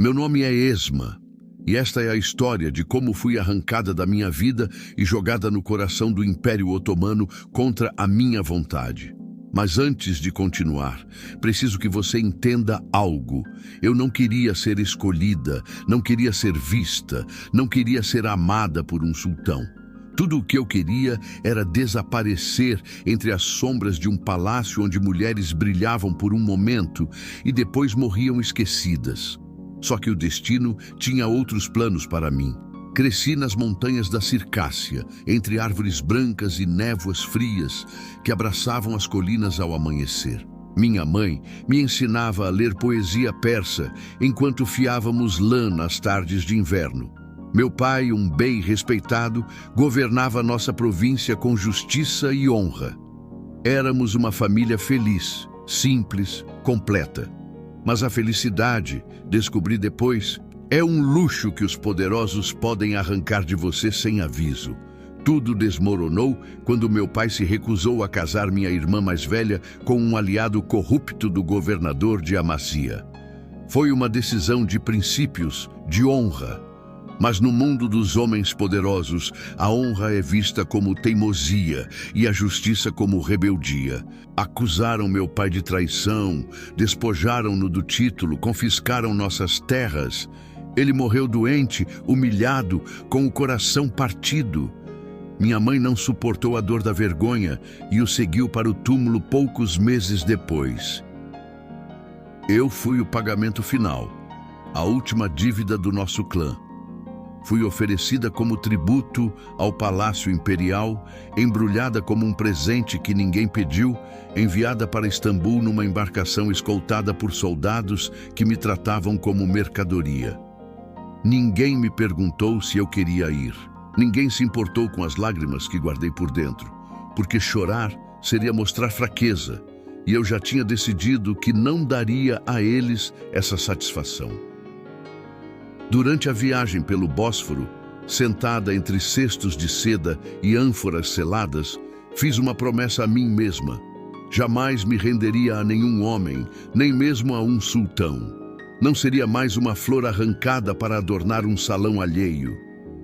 Meu nome é Esma, e esta é a história de como fui arrancada da minha vida e jogada no coração do Império Otomano contra a minha vontade. Mas antes de continuar, preciso que você entenda algo. Eu não queria ser escolhida, não queria ser vista, não queria ser amada por um sultão. Tudo o que eu queria era desaparecer entre as sombras de um palácio onde mulheres brilhavam por um momento e depois morriam esquecidas. Só que o destino tinha outros planos para mim. Cresci nas montanhas da Circácia, entre árvores brancas e névoas frias que abraçavam as colinas ao amanhecer. Minha mãe me ensinava a ler poesia persa enquanto fiávamos lã nas tardes de inverno. Meu pai, um bey respeitado, governava nossa província com justiça e honra. Éramos uma família feliz, simples, completa. Mas a felicidade, descobri depois, é um luxo que os poderosos podem arrancar de você sem aviso. Tudo desmoronou quando meu pai se recusou a casar minha irmã mais velha com um aliado corrupto do governador de Amasya. Foi uma decisão de princípios, de honra. Mas no mundo dos homens poderosos, a honra é vista como teimosia e a justiça como rebeldia. Acusaram meu pai de traição, despojaram-no do título, confiscaram nossas terras. Ele morreu doente, humilhado, com o coração partido. Minha mãe não suportou a dor da vergonha e o seguiu para o túmulo poucos meses depois. Eu fui o pagamento final, a última dívida do nosso clã. Fui oferecida como tributo ao Palácio Imperial, embrulhada como um presente que ninguém pediu, enviada para Istambul numa embarcação escoltada por soldados que me tratavam como mercadoria. Ninguém me perguntou se eu queria ir. Ninguém se importou com as lágrimas que guardei por dentro, porque chorar seria mostrar fraqueza, e eu já tinha decidido que não daria a eles essa satisfação. Durante a viagem pelo Bósforo, sentada entre cestos de seda e ânforas seladas, fiz uma promessa a mim mesma. Jamais me renderia a nenhum homem, nem mesmo a um sultão. Não seria mais uma flor arrancada para adornar um salão alheio.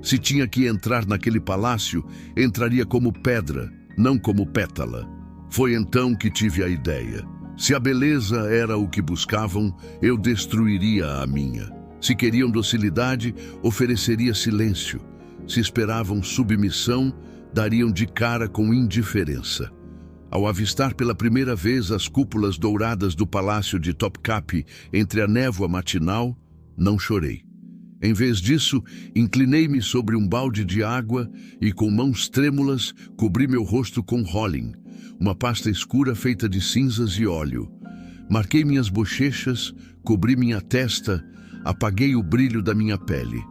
Se tinha que entrar naquele palácio, entraria como pedra, não como pétala. Foi então que tive a ideia. Se a beleza era o que buscavam, eu destruiria a minha. Se queriam docilidade, ofereceria silêncio. Se esperavam submissão, dariam de cara com indiferença. Ao avistar pela primeira vez as cúpulas douradas do palácio de Topkapi entre a névoa matinal, não chorei. Em vez disso, inclinei-me sobre um balde de água e, com mãos trêmulas, cobri meu rosto com rolim, uma pasta escura feita de cinzas e óleo. Marquei minhas bochechas, cobri minha testa, apaguei o brilho da minha pele.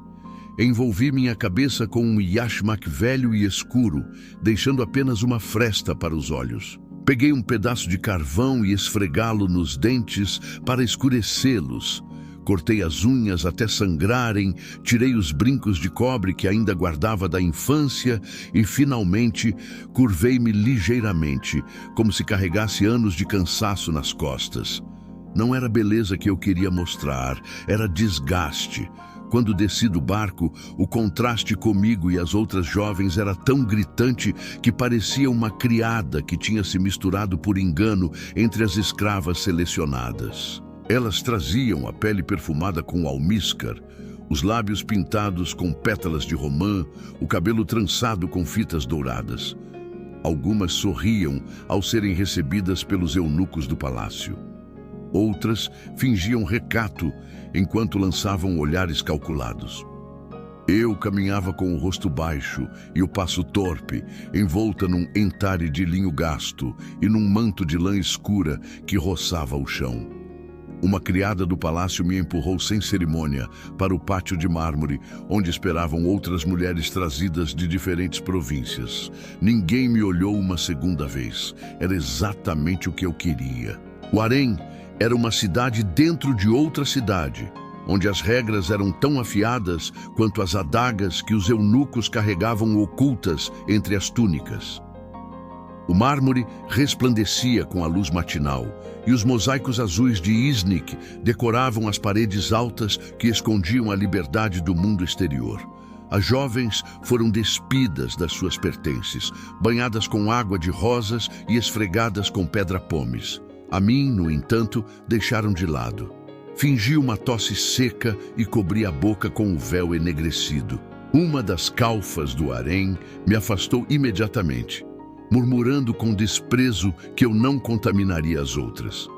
Envolvi minha cabeça com um yashmak velho e escuro, deixando apenas uma fresta para os olhos. Peguei um pedaço de carvão e esfregá-lo nos dentes para escurecê-los. Cortei as unhas até sangrarem, tirei os brincos de cobre que ainda guardava da infância e, finalmente, curvei-me ligeiramente, como se carregasse anos de cansaço nas costas. Não era beleza que eu queria mostrar, era desgaste. Quando desci do barco, o contraste comigo e as outras jovens era tão gritante que parecia uma criada que tinha se misturado por engano entre as escravas selecionadas. Elas traziam a pele perfumada com almíscar, os lábios pintados com pétalas de romã, o cabelo trançado com fitas douradas. Algumas sorriam ao serem recebidas pelos eunucos do palácio. Outras fingiam recato enquanto lançavam olhares calculados. Eu caminhava com o rosto baixo e o passo torpe, envolta num entare de linho gasto e num manto de lã escura que roçava o chão. Uma criada do palácio me empurrou sem cerimônia para o pátio de mármore, onde esperavam outras mulheres trazidas de diferentes províncias. Ninguém me olhou uma segunda vez. Era exatamente o que eu queria. O harém era uma cidade dentro de outra cidade, onde as regras eram tão afiadas quanto as adagas que os eunucos carregavam ocultas entre as túnicas. O mármore resplandecia com a luz matinal, e os mosaicos azuis de Iznik decoravam as paredes altas que escondiam a liberdade do mundo exterior. As jovens foram despidas das suas pertences, banhadas com água de rosas e esfregadas com pedra-pomes. A mim, no entanto, deixaram de lado. Fingi uma tosse seca e cobri a boca com o véu enegrecido. Uma das caufas do harém me afastou imediatamente, murmurando com desprezo que eu não contaminaria as outras.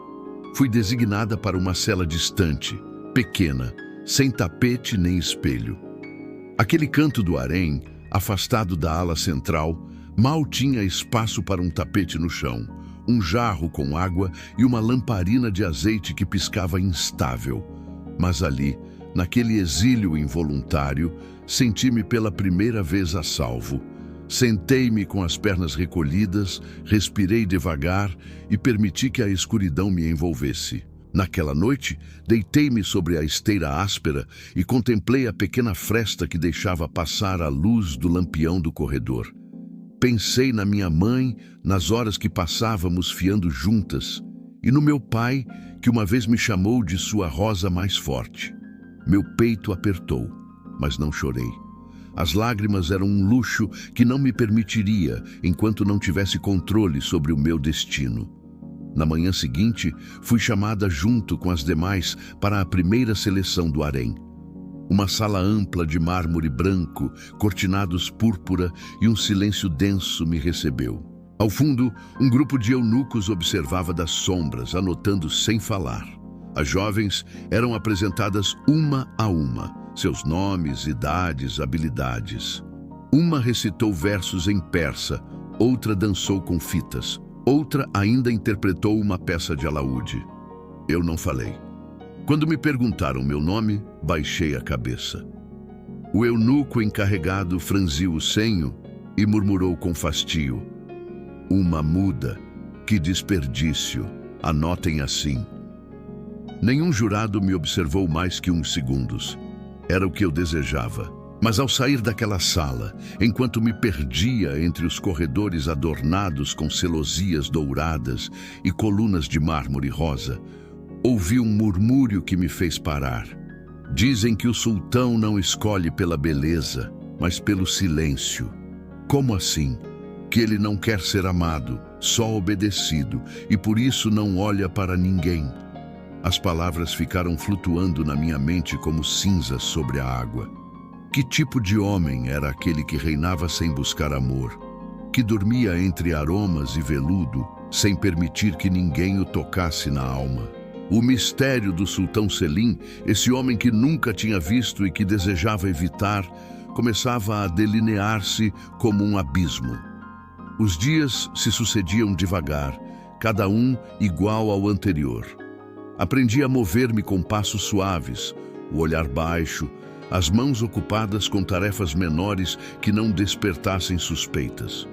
Fui designada para uma cela distante, pequena, sem tapete nem espelho. Aquele canto do harém, afastado da ala central, mal tinha espaço para um tapete no chão, um jarro com água e uma lamparina de azeite que piscava instável. Mas ali, naquele exílio involuntário, senti-me pela primeira vez a salvo. Sentei-me com as pernas recolhidas, respirei devagar e permiti que a escuridão me envolvesse. Naquela noite, deitei-me sobre a esteira áspera e contemplei a pequena fresta que deixava passar a luz do lampião do corredor. Pensei na minha mãe, nas horas que passávamos fiando juntas, e no meu pai, que uma vez me chamou de sua rosa mais forte. Meu peito apertou, mas não chorei. As lágrimas eram um luxo que não me permitiria enquanto não tivesse controle sobre o meu destino. Na manhã seguinte, fui chamada junto com as demais para a primeira seleção do harém. Uma sala ampla de mármore branco, cortinados púrpura e um silêncio denso me recebeu. Ao fundo, um grupo de eunucos observava das sombras, anotando sem falar. As jovens eram apresentadas uma a uma, seus nomes, idades, habilidades. Uma recitou versos em persa, outra dançou com fitas, outra ainda interpretou uma peça de alaúde. Eu não falei. Quando me perguntaram meu nome, baixei a cabeça. O eunuco encarregado franziu o senho e murmurou com fastio: "Uma muda, que desperdício, anotem assim." Nenhum jurado me observou mais que uns segundos. Era o que eu desejava. Mas ao sair daquela sala, enquanto me perdia entre os corredores adornados com celosias douradas e colunas de mármore rosa, ouvi um murmúrio que me fez parar. Dizem que o sultão não escolhe pela beleza, mas pelo silêncio. Como assim? Que ele não quer ser amado, só obedecido, e por isso não olha para ninguém. As palavras ficaram flutuando na minha mente como cinzas sobre a água. Que tipo de homem era aquele que reinava sem buscar amor, que dormia entre aromas e veludo, sem permitir que ninguém o tocasse na alma? O mistério do sultão Selim, esse homem que nunca tinha visto e que desejava evitar, começava a delinear-se como um abismo. Os dias se sucediam devagar, cada um igual ao anterior. Aprendi a mover-me com passos suaves, o olhar baixo, as mãos ocupadas com tarefas menores que não despertassem suspeitas.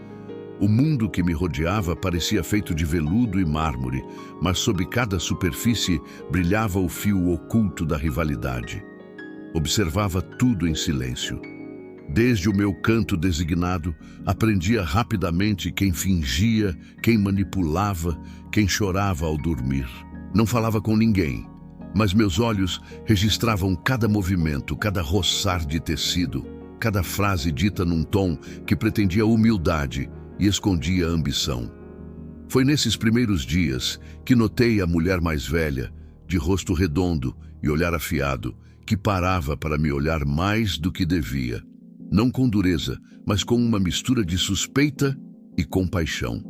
O mundo que me rodeava parecia feito de veludo e mármore, mas sob cada superfície brilhava o fio oculto da rivalidade. Observava tudo em silêncio. Desde o meu canto designado, aprendia rapidamente quem fingia, quem manipulava, quem chorava ao dormir. Não falava com ninguém, mas meus olhos registravam cada movimento, cada roçar de tecido, cada frase dita num tom que pretendia humildade e escondia ambição. Foi nesses primeiros dias que notei a mulher mais velha, de rosto redondo e olhar afiado, que parava para me olhar mais do que devia. Não com dureza, mas com uma mistura de suspeita e compaixão.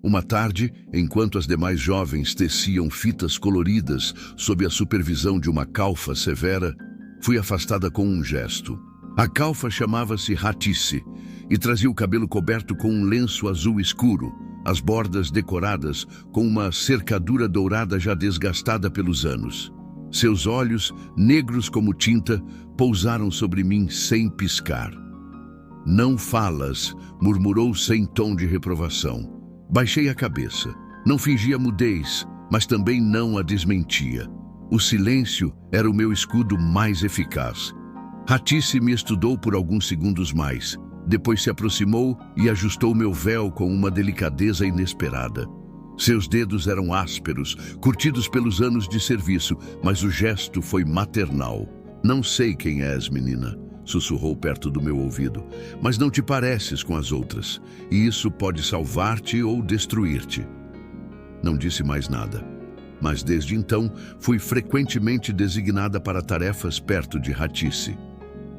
Uma tarde, enquanto as demais jovens teciam fitas coloridas sob a supervisão de uma calfa severa, fui afastada com um gesto. A calfa chamava-se Hatisse e trazia o cabelo coberto com um lenço azul escuro, as bordas decoradas com uma cercadura dourada já desgastada pelos anos. Seus olhos, negros como tinta, pousaram sobre mim sem piscar. "Não falas", murmurou sem tom de reprovação. Baixei a cabeça. Não fingia mudez, mas também não a desmentia. O silêncio era o meu escudo mais eficaz. Hatisse me estudou por alguns segundos mais. Depois se aproximou e ajustou meu véu com uma delicadeza inesperada. Seus dedos eram ásperos, curtidos pelos anos de serviço, mas o gesto foi maternal. "Não sei quem és, menina", sussurrou perto do meu ouvido, "mas não te pareces com as outras, e isso pode salvar-te ou destruir-te." Não disse mais nada, mas desde então fui frequentemente designada para tarefas perto de Ratice.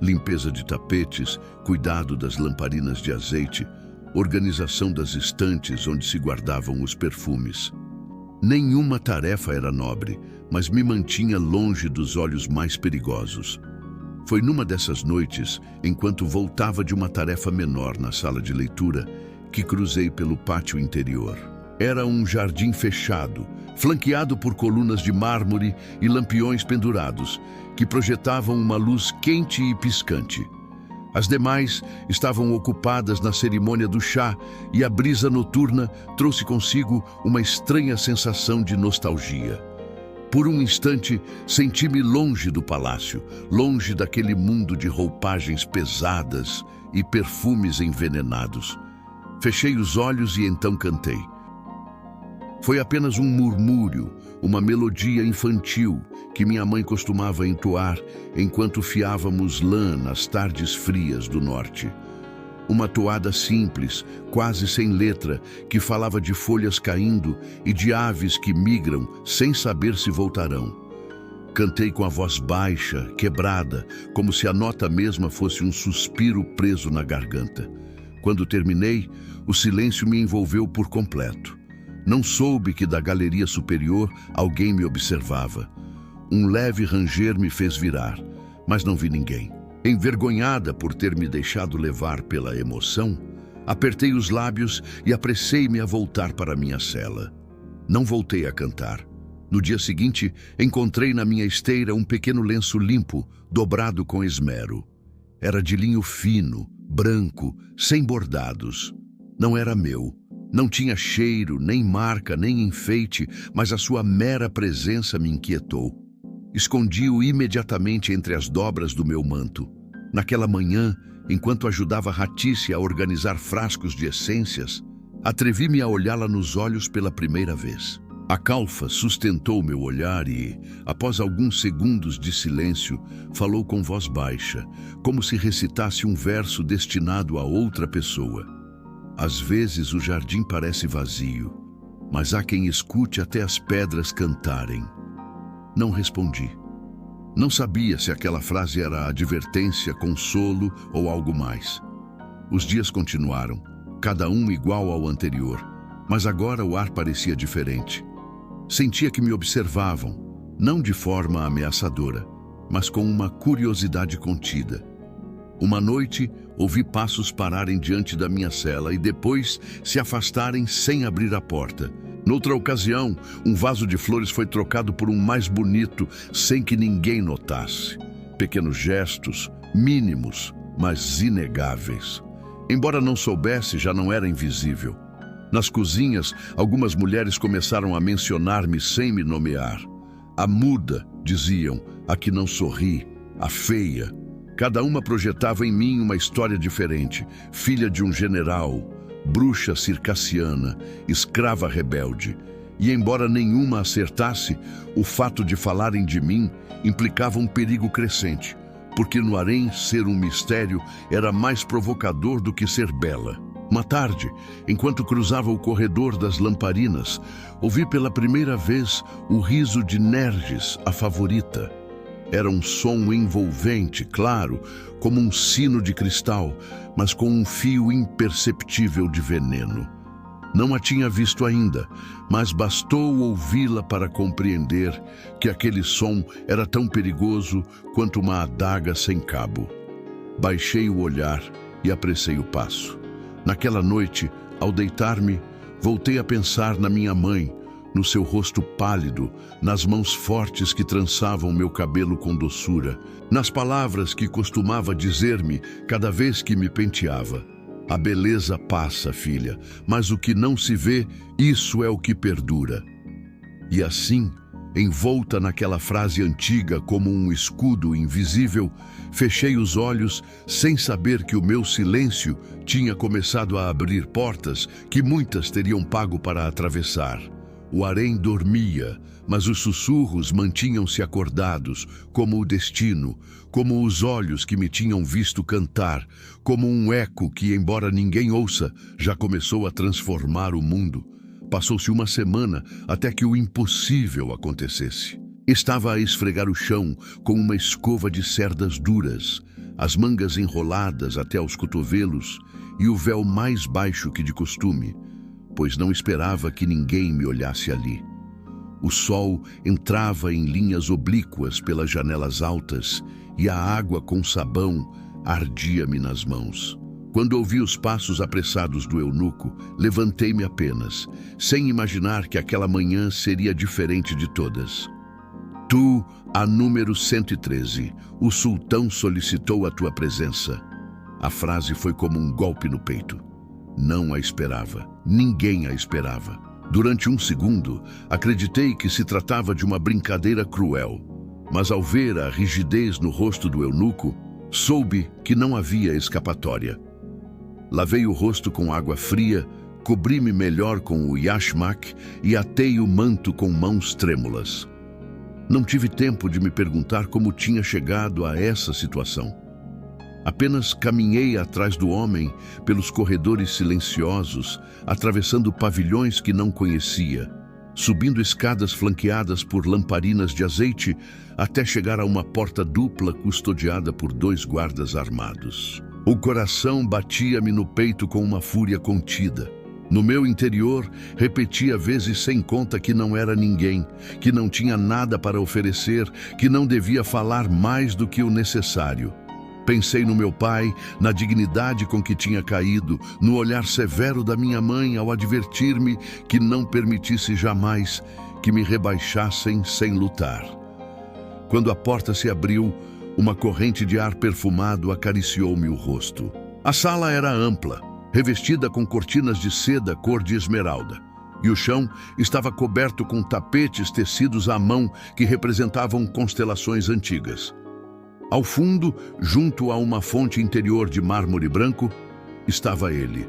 Limpeza de tapetes, cuidado das lamparinas de azeite, organização das estantes onde se guardavam os perfumes. Nenhuma tarefa era nobre, mas me mantinha longe dos olhos mais perigosos. Foi numa dessas noites, enquanto voltava de uma tarefa menor na sala de leitura, que cruzei pelo pátio interior. Era um jardim fechado, flanqueado por colunas de mármore e lampiões pendurados, que projetavam uma luz quente e piscante. As demais estavam ocupadas na cerimônia do chá e a brisa noturna trouxe consigo uma estranha sensação de nostalgia. Por um instante, senti-me longe do palácio, longe daquele mundo de roupagens pesadas e perfumes envenenados. Fechei os olhos e então cantei. Foi apenas um murmúrio, uma melodia infantil que minha mãe costumava entoar enquanto fiávamos lã nas tardes frias do norte. Uma toada simples, quase sem letra, que falava de folhas caindo e de aves que migram sem saber se voltarão. Cantei com a voz baixa, quebrada, como se a nota mesma fosse um suspiro preso na garganta. Quando terminei, o silêncio me envolveu por completo. Não soube que da galeria superior alguém me observava. Um leve ranger me fez virar, mas não vi ninguém. Envergonhada por ter me deixado levar pela emoção, apertei os lábios e apressei-me a voltar para minha cela. Não voltei a cantar. No dia seguinte, encontrei na minha esteira um pequeno lenço limpo, dobrado com esmero. Era de linho fino, branco, sem bordados. Não era meu. Não tinha cheiro, nem marca, nem enfeite, mas a sua mera presença me inquietou. Escondi-o imediatamente entre as dobras do meu manto. Naquela manhã, enquanto ajudava Ratice a organizar frascos de essências, atrevi-me a olhá-la nos olhos pela primeira vez. A Calfa sustentou meu olhar e, após alguns segundos de silêncio, falou com voz baixa, como se recitasse um verso destinado a outra pessoa. Às vezes o jardim parece vazio, mas há quem escute até as pedras cantarem. Não respondi. Não sabia se aquela frase era advertência, consolo ou algo mais. Os dias continuaram, cada um igual ao anterior, mas agora o ar parecia diferente. Sentia que me observavam, não de forma ameaçadora, mas com uma curiosidade contida. Uma noite, ouvi passos pararem diante da minha cela e depois se afastarem sem abrir a porta. Noutra ocasião, um vaso de flores foi trocado por um mais bonito, sem que ninguém notasse. Pequenos gestos, mínimos, mas inegáveis. Embora não soubesse, já não era invisível. Nas cozinhas, algumas mulheres começaram a mencionar-me sem me nomear. A muda, diziam, a que não sorri, a feia. Cada uma projetava em mim uma história diferente, filha de um general, bruxa circassiana, escrava rebelde. E embora nenhuma acertasse, o fato de falarem de mim implicava um perigo crescente, porque no harém ser um mistério era mais provocador do que ser bela. Uma tarde, enquanto cruzava o corredor das lamparinas, ouvi pela primeira vez o riso de Nerges, a favorita. Era um som envolvente, claro, como um sino de cristal, mas com um fio imperceptível de veneno. Não a tinha visto ainda, mas bastou ouvi-la para compreender que aquele som era tão perigoso quanto uma adaga sem cabo. Baixei o olhar e apressei o passo. Naquela noite, ao deitar-me, voltei a pensar na minha mãe, no seu rosto pálido, nas mãos fortes que trançavam meu cabelo com doçura, nas palavras que costumava dizer-me cada vez que me penteava. A beleza passa, filha, mas o que não se vê, isso é o que perdura. E assim, envolta naquela frase antiga como um escudo invisível, fechei os olhos sem saber que o meu silêncio tinha começado a abrir portas que muitas teriam pago para atravessar. O harém dormia, mas os sussurros mantinham-se acordados, como o destino, como os olhos que me tinham visto cantar, como um eco que, embora ninguém ouça, já começou a transformar o mundo. Passou-se uma semana até que o impossível acontecesse. Estava a esfregar o chão com uma escova de cerdas duras, as mangas enroladas até aos cotovelos e o véu mais baixo que de costume, pois não esperava que ninguém me olhasse ali. O sol entrava em linhas oblíquas pelas janelas altas e a água com sabão ardia-me nas mãos. Quando ouvi os passos apressados do eunuco, levantei-me apenas, sem imaginar que aquela manhã seria diferente de todas. Tu, a número 113, o sultão solicitou a tua presença. A frase foi como um golpe no peito. Não a esperava. Ninguém a esperava. Durante um segundo, acreditei que se tratava de uma brincadeira cruel. Mas ao ver a rigidez no rosto do eunuco, soube que não havia escapatória. Lavei o rosto com água fria, cobri-me melhor com o yashmak e atei o manto com mãos trêmulas. Não tive tempo de me perguntar como tinha chegado a essa situação. Apenas caminhei atrás do homem pelos corredores silenciosos, atravessando pavilhões que não conhecia, subindo escadas flanqueadas por lamparinas de azeite, até chegar a uma porta dupla custodiada por 2 guardas armados. O coração batia-me no peito com uma fúria contida. No meu interior, repetia vezes sem conta que não era ninguém, que não tinha nada para oferecer, que não devia falar mais do que o necessário. Pensei no meu pai, na dignidade com que tinha caído, no olhar severo da minha mãe ao advertir-me que não permitisse jamais que me rebaixassem sem lutar. Quando a porta se abriu, uma corrente de ar perfumado acariciou-me o rosto. A sala era ampla, revestida com cortinas de seda cor de esmeralda, e o chão estava coberto com tapetes tecidos à mão que representavam constelações antigas. Ao fundo, junto a uma fonte interior de mármore branco, estava ele,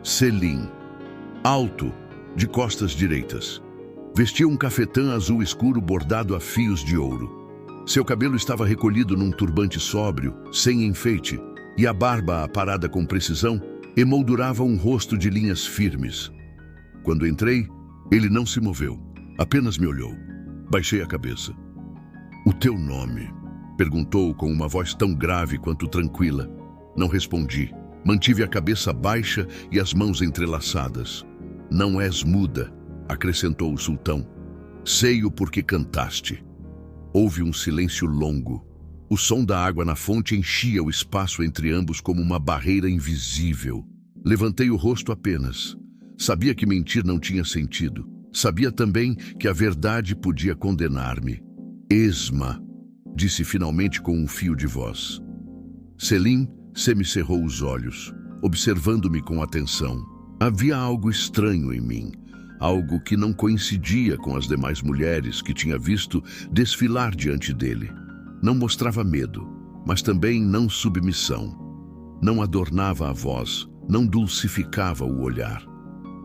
Selim, alto, de costas direitas. Vestia um cafetã azul escuro bordado a fios de ouro. Seu cabelo estava recolhido num turbante sóbrio, sem enfeite, e a barba, aparada com precisão, emoldurava um rosto de linhas firmes. Quando entrei, ele não se moveu, apenas me olhou. Baixei a cabeça. "O teu nome?" perguntou com uma voz tão grave quanto tranquila. Não respondi. Mantive a cabeça baixa e as mãos entrelaçadas. "Não és muda", acrescentou o sultão. "Sei o porquê cantaste." Houve um silêncio longo. O som da água na fonte enchia o espaço entre ambos como uma barreira invisível. Levantei o rosto apenas. Sabia que mentir não tinha sentido. Sabia também que a verdade podia condenar-me. "Esma", disse finalmente com um fio de voz. Selim semicerrou os olhos, observando-me com atenção. Havia algo estranho em mim, algo que não coincidia com as demais mulheres que tinha visto desfilar diante dele. Não mostrava medo, mas também não submissão. Não adornava a voz, não dulcificava o olhar.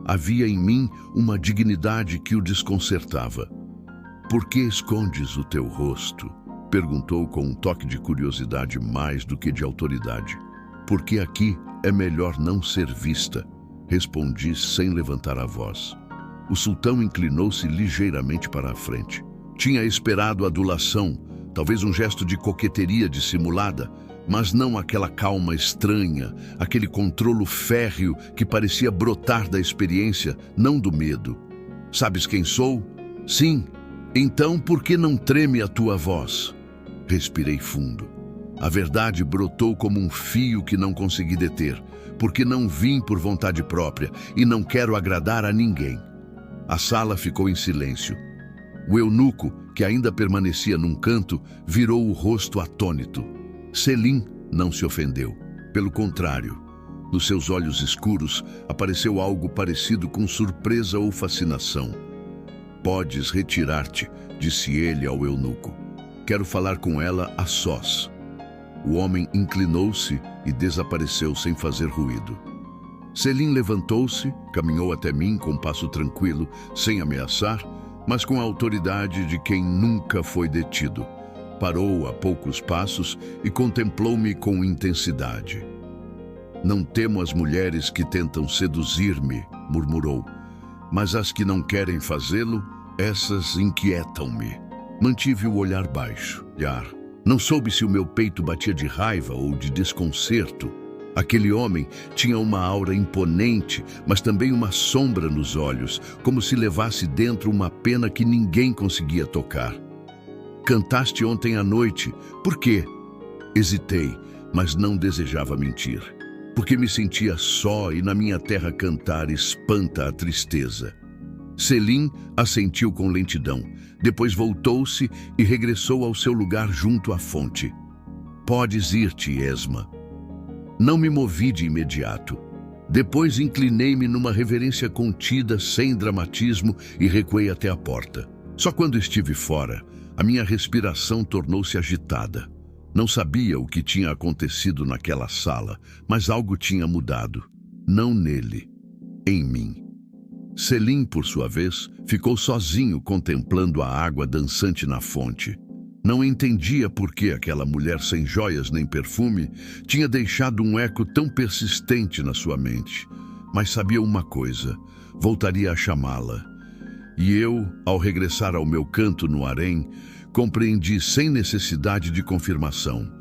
Havia em mim uma dignidade que o desconcertava. "Por que escondes o teu rosto?" perguntou com um toque de curiosidade mais do que de autoridade. "Porque aqui é melhor não ser vista", respondi sem levantar a voz. O sultão inclinou-se ligeiramente para a frente. Tinha esperado adulação, talvez um gesto de coqueteria dissimulada, mas não aquela calma estranha, aquele controlo férreo que parecia brotar da experiência, não do medo. "Sabes quem sou?" "Sim." "Então por que não treme a tua voz?" Respirei fundo. A verdade brotou como um fio que não consegui deter, porque não vim por vontade própria e não quero agradar a ninguém. A sala ficou em silêncio. O eunuco, que ainda permanecia num canto, virou o rosto atônito. Selim não se ofendeu. Pelo contrário, nos seus olhos escuros apareceu algo parecido com surpresa ou fascinação. Podes retirar-te, disse ele ao eunuco. Quero falar com ela a sós. O homem inclinou-se e desapareceu sem fazer ruído. Selim levantou-se, caminhou até mim com passo tranquilo, sem ameaçar, mas com a autoridade de quem nunca foi detido. Parou a poucos passos e contemplou-me com intensidade. Não temo as mulheres que tentam seduzir-me, murmurou, mas as que não querem fazê-lo, essas inquietam-me. Mantive o olhar baixo. Não soube se o meu peito batia de raiva ou de desconcerto. Aquele homem tinha uma aura imponente, mas também uma sombra nos olhos, como se levasse dentro uma pena que ninguém conseguia tocar. Cantaste ontem à noite. Por quê? Hesitei, mas não desejava mentir. Porque me sentia só e na minha terra cantar espanta a tristeza. Selim assentiu com lentidão. Depois voltou-se e regressou ao seu lugar junto à fonte. Podes ir-te, Esma. Não me movi de imediato. Depois inclinei-me numa reverência contida, sem dramatismo, e recuei até a porta. Só quando estive fora, a minha respiração tornou-se agitada. Não sabia o que tinha acontecido naquela sala, mas algo tinha mudado. Não nele, em mim. Selim, por sua vez, ficou sozinho contemplando a água dançante na fonte. Não entendia por que aquela mulher sem joias nem perfume tinha deixado um eco tão persistente na sua mente. Mas sabia uma coisa, voltaria a chamá-la. E eu, ao regressar ao meu canto no harém, compreendi sem necessidade de confirmação.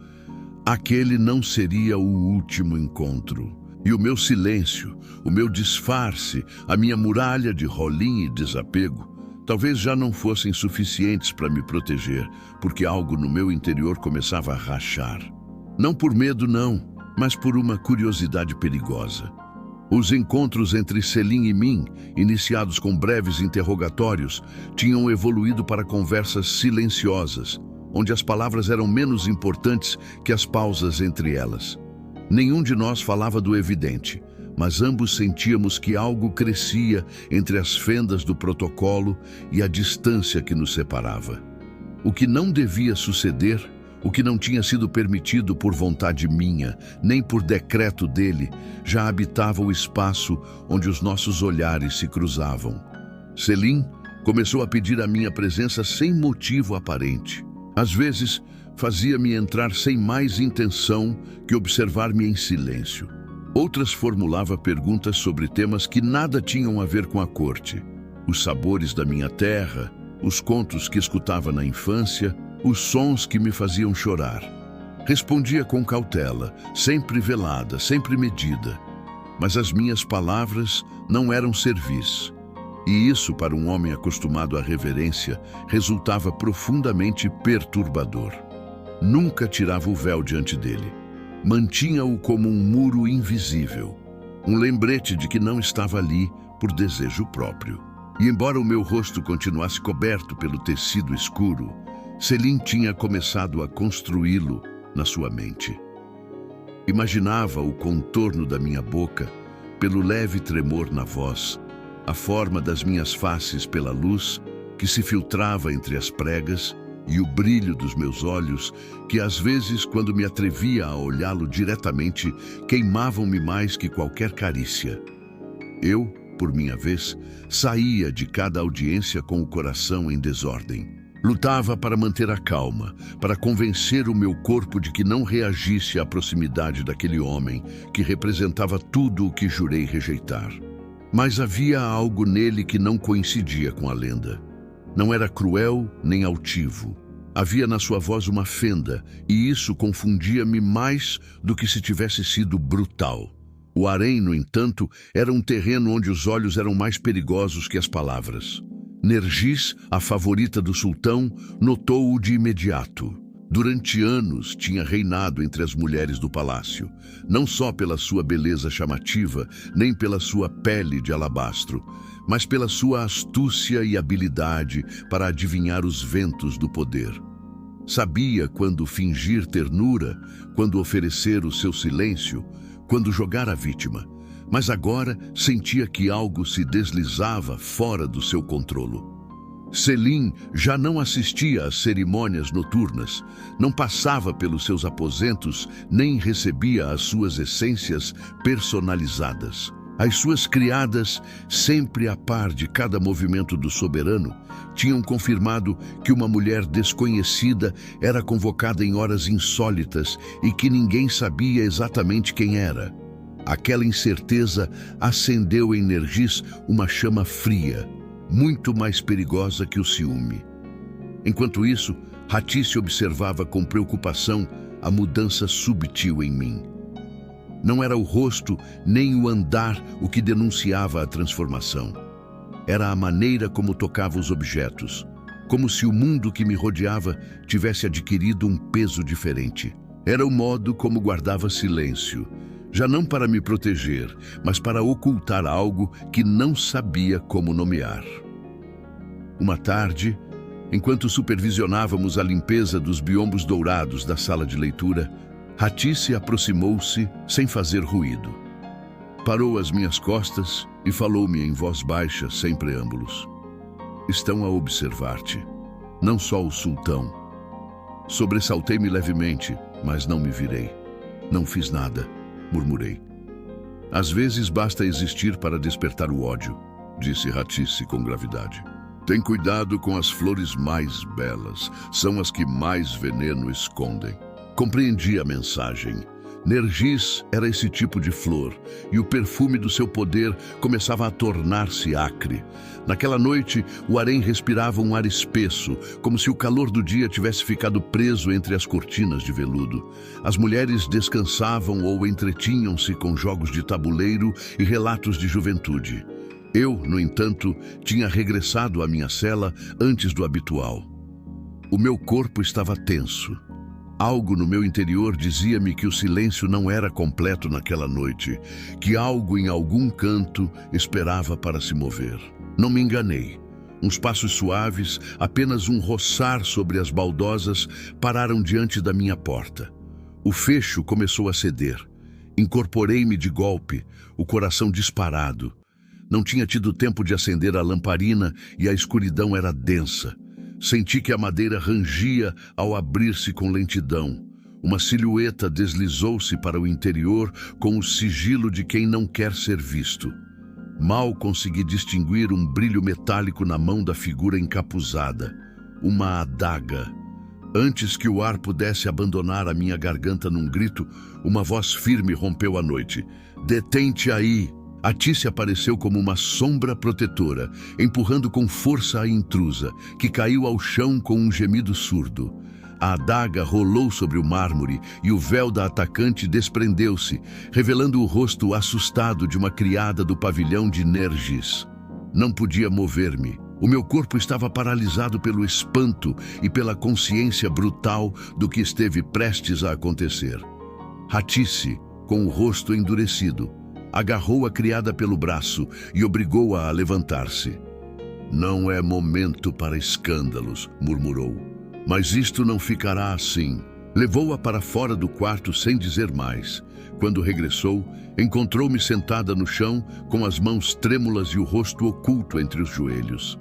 Aquele não seria o último encontro. E o meu silêncio, o meu disfarce, a minha muralha de rolim e desapego, talvez já não fossem suficientes para me proteger, porque algo no meu interior começava a rachar. Não por medo, não, mas por uma curiosidade perigosa. Os encontros entre Selim e mim, iniciados com breves interrogatórios, tinham evoluído para conversas silenciosas, onde as palavras eram menos importantes que as pausas entre elas. Nenhum de nós falava do evidente, mas ambos sentíamos que algo crescia entre as fendas do protocolo e a distância que nos separava. O que não devia suceder, o que não tinha sido permitido por vontade minha, nem por decreto dele, já habitava o espaço onde os nossos olhares se cruzavam. Selim começou a pedir a minha presença sem motivo aparente. Às vezes, fazia-me entrar sem mais intenção que observar-me em silêncio. Outras formulava perguntas sobre temas que nada tinham a ver com a corte. Os sabores da minha terra, os contos que escutava na infância, os sons que me faziam chorar. Respondia com cautela, sempre velada, sempre medida. Mas as minhas palavras não eram cerviz. E isso, para um homem acostumado à reverência, resultava profundamente perturbador. Nunca tirava o véu diante dele. Mantinha-o como um muro invisível, um lembrete de que não estava ali por desejo próprio. E embora o meu rosto continuasse coberto pelo tecido escuro, Selim tinha começado a construí-lo na sua mente. Imaginava o contorno da minha boca pelo leve tremor na voz, a forma das minhas faces pela luz que se filtrava entre as pregas e o brilho dos meus olhos, que às vezes, quando me atrevia a olhá-lo diretamente, queimavam-me mais que qualquer carícia. Eu, por minha vez, saía de cada audiência com o coração em desordem. Lutava para manter a calma, para convencer o meu corpo de que não reagisse à proximidade daquele homem que representava tudo o que jurei rejeitar. Mas havia algo nele que não coincidia com a lenda. Não era cruel nem altivo. Havia na sua voz uma fenda, e isso confundia-me mais do que se tivesse sido brutal. O harém, no entanto, era um terreno onde os olhos eram mais perigosos que as palavras. Nergis, a favorita do sultão, notou-o de imediato. Durante anos tinha reinado entre as mulheres do palácio, não só pela sua beleza chamativa, nem pela sua pele de alabastro, mas pela sua astúcia e habilidade para adivinhar os ventos do poder. Sabia quando fingir ternura, quando oferecer o seu silêncio, quando jogar a vítima, mas agora sentia que algo se deslizava fora do seu controlo. Selim já não assistia às cerimônias noturnas, não passava pelos seus aposentos, nem recebia as suas essências personalizadas. As suas criadas, sempre a par de cada movimento do soberano, tinham confirmado que uma mulher desconhecida era convocada em horas insólitas e que ninguém sabia exatamente quem era. Aquela incerteza acendeu em Nergis uma chama fria, muito mais perigosa que o ciúme. Enquanto isso, Hatice observava com preocupação a mudança subtil em mim. Não era o rosto nem o andar o que denunciava a transformação. Era a maneira como tocava os objetos, como se o mundo que me rodeava tivesse adquirido um peso diferente. Era o modo como guardava silêncio, já não para me proteger, mas para ocultar algo que não sabia como nomear. Uma tarde, enquanto supervisionávamos a limpeza dos biombos dourados da sala de leitura, Hatice aproximou-se sem fazer ruído. Parou às minhas costas e falou-me em voz baixa, sem preâmbulos. Estão a observar-te, não só o sultão. Sobressaltei-me levemente, mas não me virei. Não fiz nada, murmurei. Às vezes basta existir para despertar o ódio, disse Hatice com gravidade. Tem cuidado com as flores mais belas, são as que mais veneno escondem. Compreendi a mensagem. Nergis era esse tipo de flor, e o perfume do seu poder começava a tornar-se acre. Naquela noite, o harém respirava um ar espesso, como se o calor do dia tivesse ficado preso entre as cortinas de veludo. As mulheres descansavam ou entretinham-se com jogos de tabuleiro e relatos de juventude. Eu, no entanto, tinha regressado à minha cela antes do habitual. O meu corpo estava tenso. Algo no meu interior dizia-me que o silêncio não era completo naquela noite, que algo em algum canto esperava para se mover. Não me enganei. Uns passos suaves, apenas um roçar sobre as baldosas, pararam diante da minha porta. O fecho começou a ceder. Incorporei-me de golpe, o coração disparado. Não tinha tido tempo de acender a lamparina e a escuridão era densa. Senti que a madeira rangia ao abrir-se com lentidão. Uma silhueta deslizou-se para o interior com o sigilo de quem não quer ser visto. Mal consegui distinguir um brilho metálico na mão da figura encapuzada. Uma adaga. Antes que o ar pudesse abandonar a minha garganta num grito, uma voz firme rompeu a noite. "Detente aí!" Hatice apareceu como uma sombra protetora, empurrando com força a intrusa, que caiu ao chão com um gemido surdo. A adaga rolou sobre o mármore e o véu da atacante desprendeu-se, revelando o rosto assustado de uma criada do pavilhão de Nergis. Não podia mover-me. O meu corpo estava paralisado pelo espanto e pela consciência brutal do que esteve prestes a acontecer. Hatice, com o rosto endurecido, agarrou a criada pelo braço e obrigou-a a levantar-se. "Não é momento para escândalos", murmurou. "Mas isto não ficará assim." Levou-a para fora do quarto sem dizer mais. Quando regressou, encontrou-me sentada no chão, com as mãos trêmulas e o rosto oculto entre os joelhos.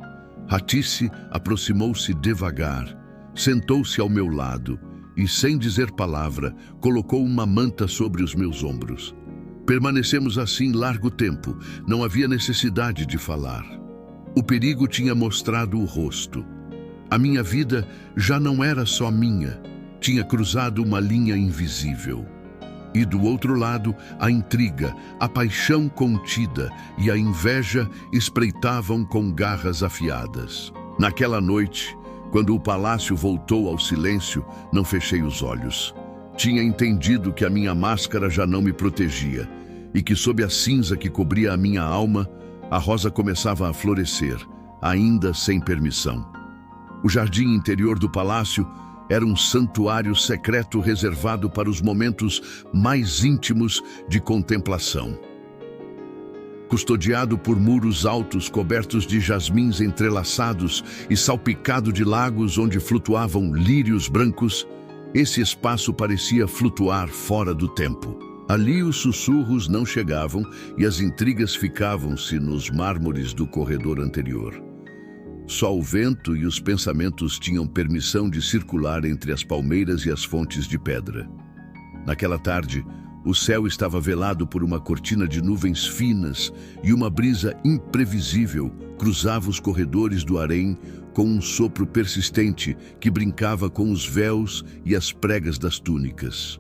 Hatice aproximou-se devagar, sentou-se ao meu lado e, sem dizer palavra, colocou uma manta sobre os meus ombros. Permanecemos assim largo tempo, não havia necessidade de falar. O perigo tinha mostrado o rosto. A minha vida já não era só minha, tinha cruzado uma linha invisível. E do outro lado, a intriga, a paixão contida e a inveja espreitavam com garras afiadas. Naquela noite, quando o palácio voltou ao silêncio, não fechei os olhos. Tinha entendido que a minha máscara já não me protegia e que sob a cinza que cobria a minha alma, a rosa começava a florescer, ainda sem permissão. O jardim interior do palácio era um santuário secreto reservado para os momentos mais íntimos de contemplação. Custodiado por muros altos cobertos de jasmins entrelaçados e salpicado de lagos onde flutuavam lírios brancos, esse espaço parecia flutuar fora do tempo. Ali os sussurros não chegavam e as intrigas ficavam-se nos mármores do corredor anterior. Só o vento e os pensamentos tinham permissão de circular entre as palmeiras e as fontes de pedra. Naquela tarde, o céu estava velado por uma cortina de nuvens finas e uma brisa imprevisível cruzava os corredores do harém com um sopro persistente que brincava com os véus e as pregas das túnicas.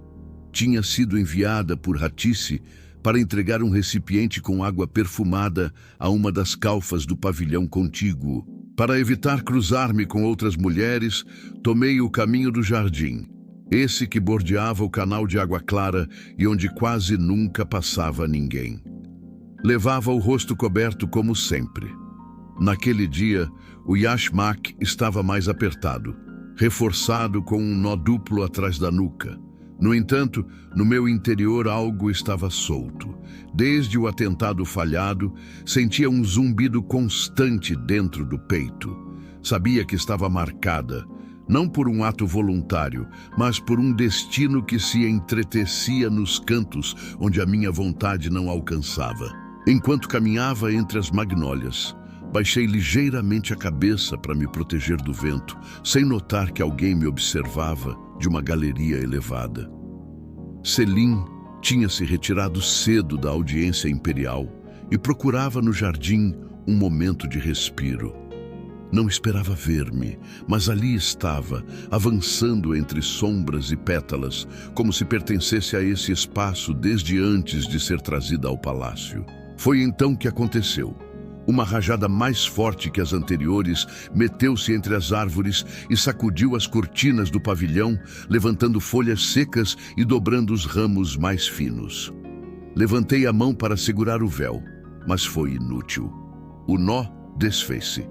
Tinha sido enviada por Hatice para entregar um recipiente com água perfumada a uma das caufas do pavilhão contíguo. Para evitar cruzar-me com outras mulheres, tomei o caminho do jardim, esse que bordeava o canal de água clara e onde quase nunca passava ninguém. Levava o rosto coberto como sempre. Naquele dia, o yashmak estava mais apertado, reforçado com um nó duplo atrás da nuca. No entanto, no meu interior algo estava solto. Desde o atentado falhado, sentia um zumbido constante dentro do peito. Sabia que estava marcada, não por um ato voluntário, mas por um destino que se entretecia nos cantos onde a minha vontade não alcançava. Enquanto caminhava entre as magnólias, baixei ligeiramente a cabeça para me proteger do vento, sem notar que alguém me observava de uma galeria elevada. Selim tinha se retirado cedo da audiência imperial e procurava no jardim um momento de respiro. Não esperava ver-me, mas ali estava, avançando entre sombras e pétalas, como se pertencesse a esse espaço desde antes de ser trazida ao palácio. Foi então que aconteceu. Uma rajada mais forte que as anteriores meteu-se entre as árvores e sacudiu as cortinas do pavilhão, levantando folhas secas e dobrando os ramos mais finos. Levantei a mão para segurar o véu, mas foi inútil. O nó desfez-se.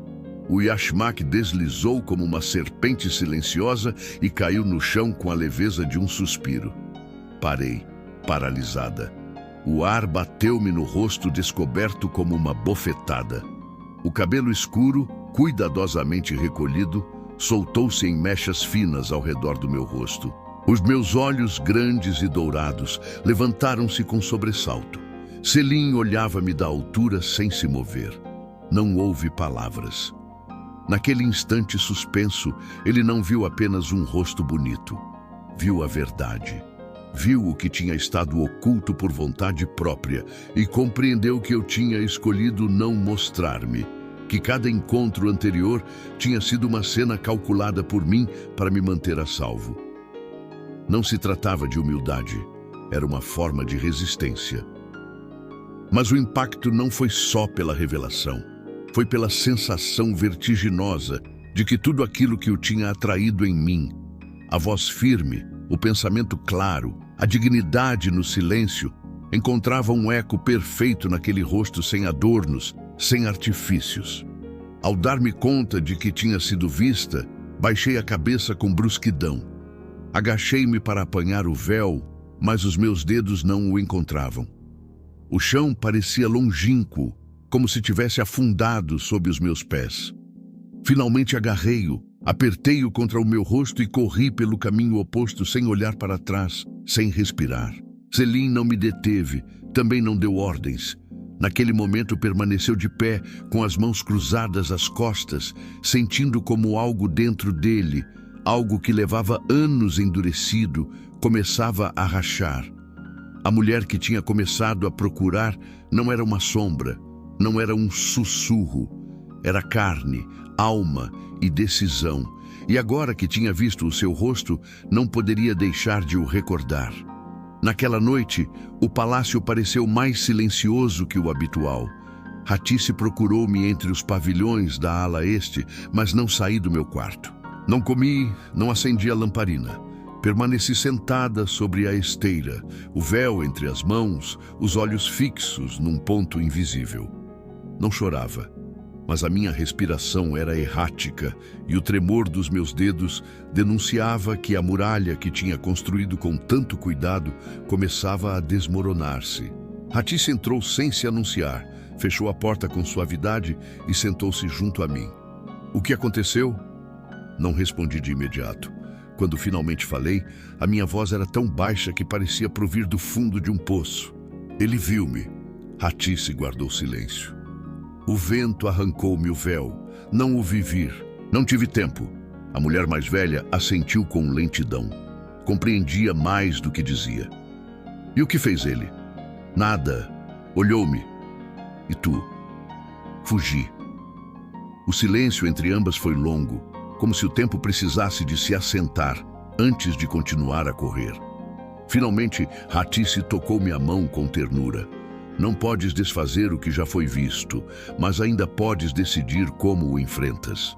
O yashmak deslizou como uma serpente silenciosa e caiu no chão com a leveza de um suspiro. Parei, paralisada. O ar bateu-me no rosto descoberto como uma bofetada. O cabelo escuro, cuidadosamente recolhido, soltou-se em mechas finas ao redor do meu rosto. Os meus olhos grandes e dourados levantaram-se com sobressalto. Selim olhava-me da altura sem se mover. Não houve palavras. Naquele instante suspenso, ele não viu apenas um rosto bonito. Viu a verdade. Viu o que tinha estado oculto por vontade própria e compreendeu que eu tinha escolhido não mostrar-me, que cada encontro anterior tinha sido uma cena calculada por mim para me manter a salvo. Não se tratava de humildade, era uma forma de resistência. Mas o impacto não foi só pela revelação, foi pela sensação vertiginosa de que tudo aquilo que o tinha atraído em mim, a voz firme, o pensamento claro, a dignidade no silêncio, encontrava um eco perfeito naquele rosto sem adornos, sem artifícios. Ao dar-me conta de que tinha sido vista, baixei a cabeça com brusquidão. Agachei-me para apanhar o véu, mas os meus dedos não o encontravam. O chão parecia longínquo, como se tivesse afundado sob os meus pés. Finalmente agarrei-o, apertei-o contra o meu rosto e corri pelo caminho oposto sem olhar para trás, sem respirar. Selim não me deteve, também não deu ordens. Naquele momento permaneceu de pé, com as mãos cruzadas às costas, sentindo como algo dentro dele, algo que levava anos endurecido, começava a rachar. A mulher que tinha começado a procurar não era uma sombra, não era um sussurro, era carne, alma e decisão, e agora que tinha visto o seu rosto, não poderia deixar de o recordar. Naquela noite, o palácio pareceu mais silencioso que o habitual. Hatice procurou-me entre os pavilhões da ala este, mas não saí do meu quarto. Não comi, não acendi a lamparina. Permaneci sentada sobre a esteira, o véu entre as mãos, os olhos fixos num ponto invisível. Não chorava, mas a minha respiração era errática e o tremor dos meus dedos denunciava que a muralha que tinha construído com tanto cuidado começava a desmoronar-se. Hatice entrou sem se anunciar, fechou a porta com suavidade e sentou-se junto a mim. O que aconteceu? Não respondi de imediato. Quando finalmente falei, a minha voz era tão baixa que parecia provir do fundo de um poço. Ele viu-me. Hatice guardou silêncio. O vento arrancou-me o véu. Não o vi vir. Não tive tempo. A mulher mais velha assentiu com lentidão. Compreendia mais do que dizia. E o que fez ele? Nada. Olhou-me. E tu? Fugi. O silêncio entre ambas foi longo, como se o tempo precisasse de se assentar antes de continuar a correr. Finalmente, Ratice tocou-me a mão com ternura. Não podes desfazer o que já foi visto, mas ainda podes decidir como o enfrentas.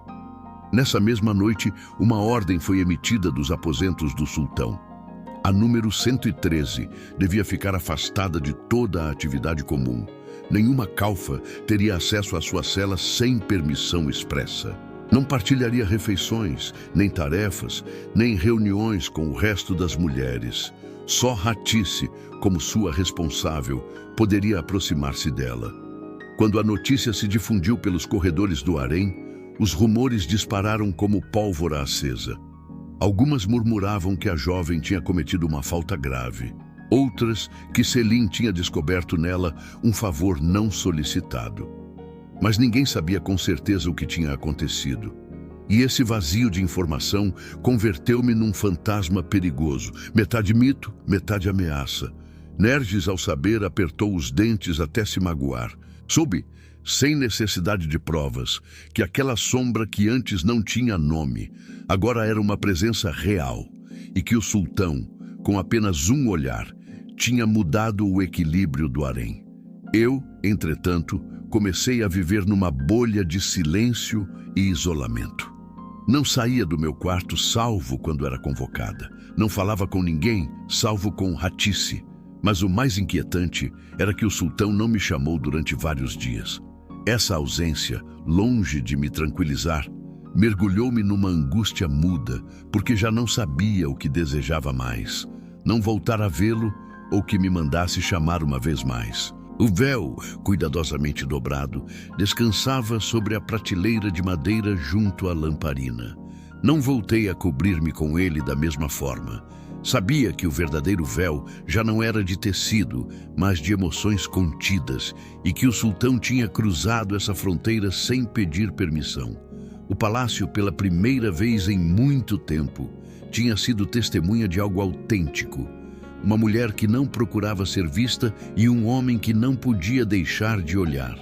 Nessa mesma noite, uma ordem foi emitida dos aposentos do sultão. A número 113 devia ficar afastada de toda a atividade comum. Nenhuma calfa teria acesso à sua cela sem permissão expressa. Não partilharia refeições, nem tarefas, nem reuniões com o resto das mulheres. Só Ratice, como sua responsável, poderia aproximar-se dela. Quando a notícia se difundiu pelos corredores do harém, os rumores dispararam como pólvora acesa. Algumas murmuravam que a jovem tinha cometido uma falta grave. Outras, que Selim tinha descoberto nela um favor não solicitado. Mas ninguém sabia com certeza o que tinha acontecido. E esse vazio de informação converteu-me num fantasma perigoso, metade mito, metade ameaça. Nerges, ao saber, apertou os dentes até se magoar. Soube, sem necessidade de provas, que aquela sombra que antes não tinha nome, agora era uma presença real, e que o sultão, com apenas um olhar, tinha mudado o equilíbrio do harém. Eu, entretanto, comecei a viver numa bolha de silêncio e isolamento. Não saía do meu quarto salvo quando era convocada. Não falava com ninguém, salvo com Ratice. Mas o mais inquietante era que o sultão não me chamou durante vários dias. Essa ausência, longe de me tranquilizar, mergulhou-me numa angústia muda, porque já não sabia o que desejava mais. Não voltar a vê-lo ou que me mandasse chamar uma vez mais. O véu, cuidadosamente dobrado, descansava sobre a prateleira de madeira junto à lamparina. Não voltei a cobrir-me com ele da mesma forma. Sabia que o verdadeiro véu já não era de tecido, mas de emoções contidas, e que o sultão tinha cruzado essa fronteira sem pedir permissão. O palácio, pela primeira vez em muito tempo, tinha sido testemunha de algo autêntico. Uma mulher que não procurava ser vista e um homem que não podia deixar de olhar.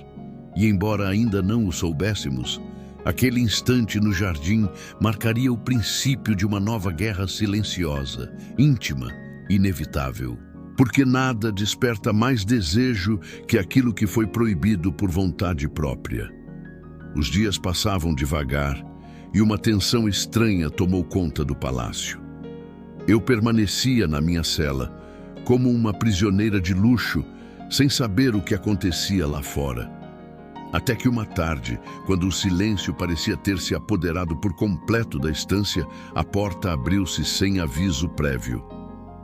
E embora ainda não o soubéssemos, aquele instante no jardim marcaria o princípio de uma nova guerra silenciosa, íntima, inevitável. Porque nada desperta mais desejo que aquilo que foi proibido por vontade própria. Os dias passavam devagar e uma tensão estranha tomou conta do palácio. Eu permanecia na minha cela, como uma prisioneira de luxo, sem saber o que acontecia lá fora. Até que uma tarde, quando o silêncio parecia ter se apoderado por completo da estância, a porta abriu-se sem aviso prévio.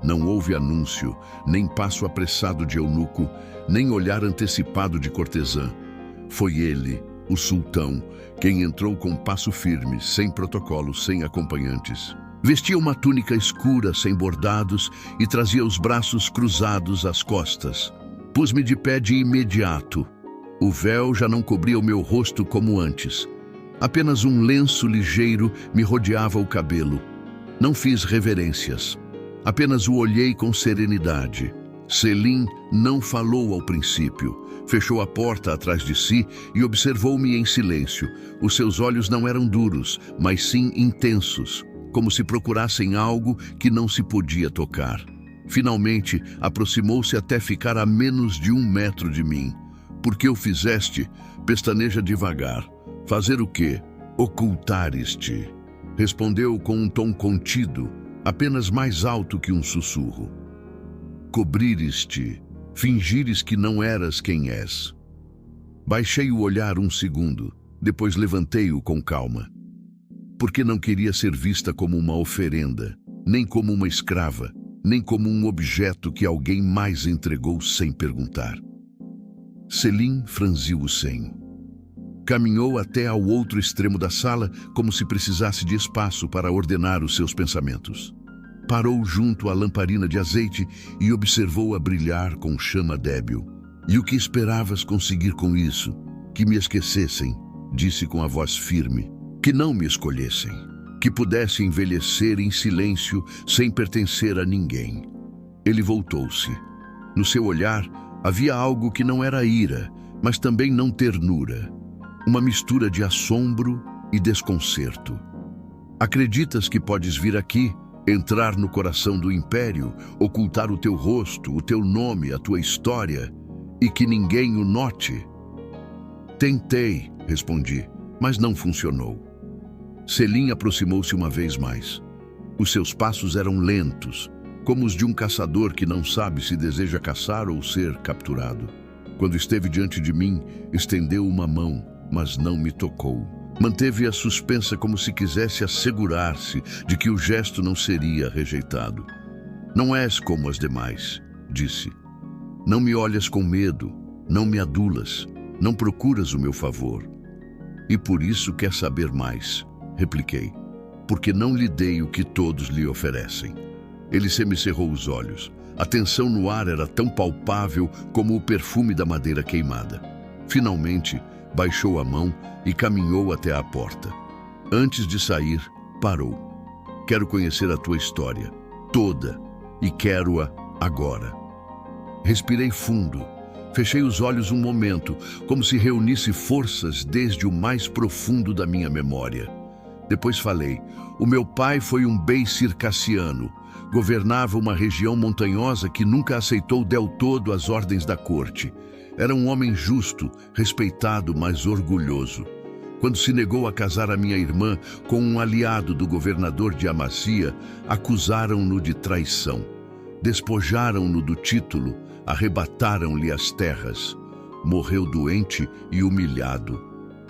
Não houve anúncio, nem passo apressado de eunuco, nem olhar antecipado de cortesã. Foi ele, o sultão, quem entrou com passo firme, sem protocolo, sem acompanhantes. Vestia uma túnica escura, sem bordados, e trazia os braços cruzados às costas. Pus-me de pé de imediato. O véu já não cobria o meu rosto como antes. Apenas um lenço ligeiro me rodeava o cabelo. Não fiz reverências. Apenas o olhei com serenidade. Selim não falou ao princípio. Fechou a porta atrás de si e observou-me em silêncio. Os seus olhos não eram duros, mas sim intensos, como se procurassem algo que não se podia tocar. Finalmente, aproximou-se até ficar a menos de 1 metro de mim. Por que o fizeste? Pestaneja devagar. Fazer o quê? Ocultares-te. Respondeu com um tom contido, apenas mais alto que um sussurro. Cobrires-te. Fingires que não eras quem és. Baixei o olhar 1 segundo, depois levantei-o com calma. Porque não queria ser vista como uma oferenda, nem como uma escrava, nem como um objeto que alguém mais entregou sem perguntar. Selim franziu o senho. Caminhou até ao outro extremo da sala, como se precisasse de espaço para ordenar os seus pensamentos. Parou junto à lamparina de azeite e observou-a brilhar com chama débil. E o que esperavas conseguir com isso? Que me esquecessem, disse com a voz firme. Que não me escolhessem. Que pudesse envelhecer em silêncio, sem pertencer a ninguém. Ele voltou-se. No seu olhar havia algo que não era ira, mas também não ternura. Uma mistura de assombro e desconcerto. Acreditas que podes vir aqui, entrar no coração do império, ocultar o teu rosto, o teu nome, a tua história, e que ninguém o note? Tentei, respondi, mas não funcionou. Selim aproximou-se uma vez mais. Os seus passos eram lentos, como os de um caçador que não sabe se deseja caçar ou ser capturado. Quando esteve diante de mim, estendeu uma mão, mas não me tocou. Manteve-a suspensa como se quisesse assegurar-se de que o gesto não seria rejeitado. Não és como as demais, disse. Não me olhas com medo, não me adulas, não procuras o meu favor. E por isso quer saber mais, repliquei, porque não lhe dei o que todos lhe oferecem. Ele semicerrou os olhos. A tensão no ar era tão palpável como o perfume da madeira queimada. Finalmente, baixou a mão e caminhou até a porta. Antes de sair, parou. Quero conhecer a tua história, toda, e quero-a agora. Respirei fundo. Fechei os olhos um momento, como se reunisse forças desde o mais profundo da minha memória. Depois falei. O meu pai foi um bey circassiano. Governava uma região montanhosa que nunca aceitou del todo as ordens da corte. Era um homem justo, respeitado, mas orgulhoso. Quando se negou a casar a minha irmã com um aliado do governador de Amassia, acusaram-no de traição. Despojaram-no do título, arrebataram-lhe as terras. Morreu doente e humilhado.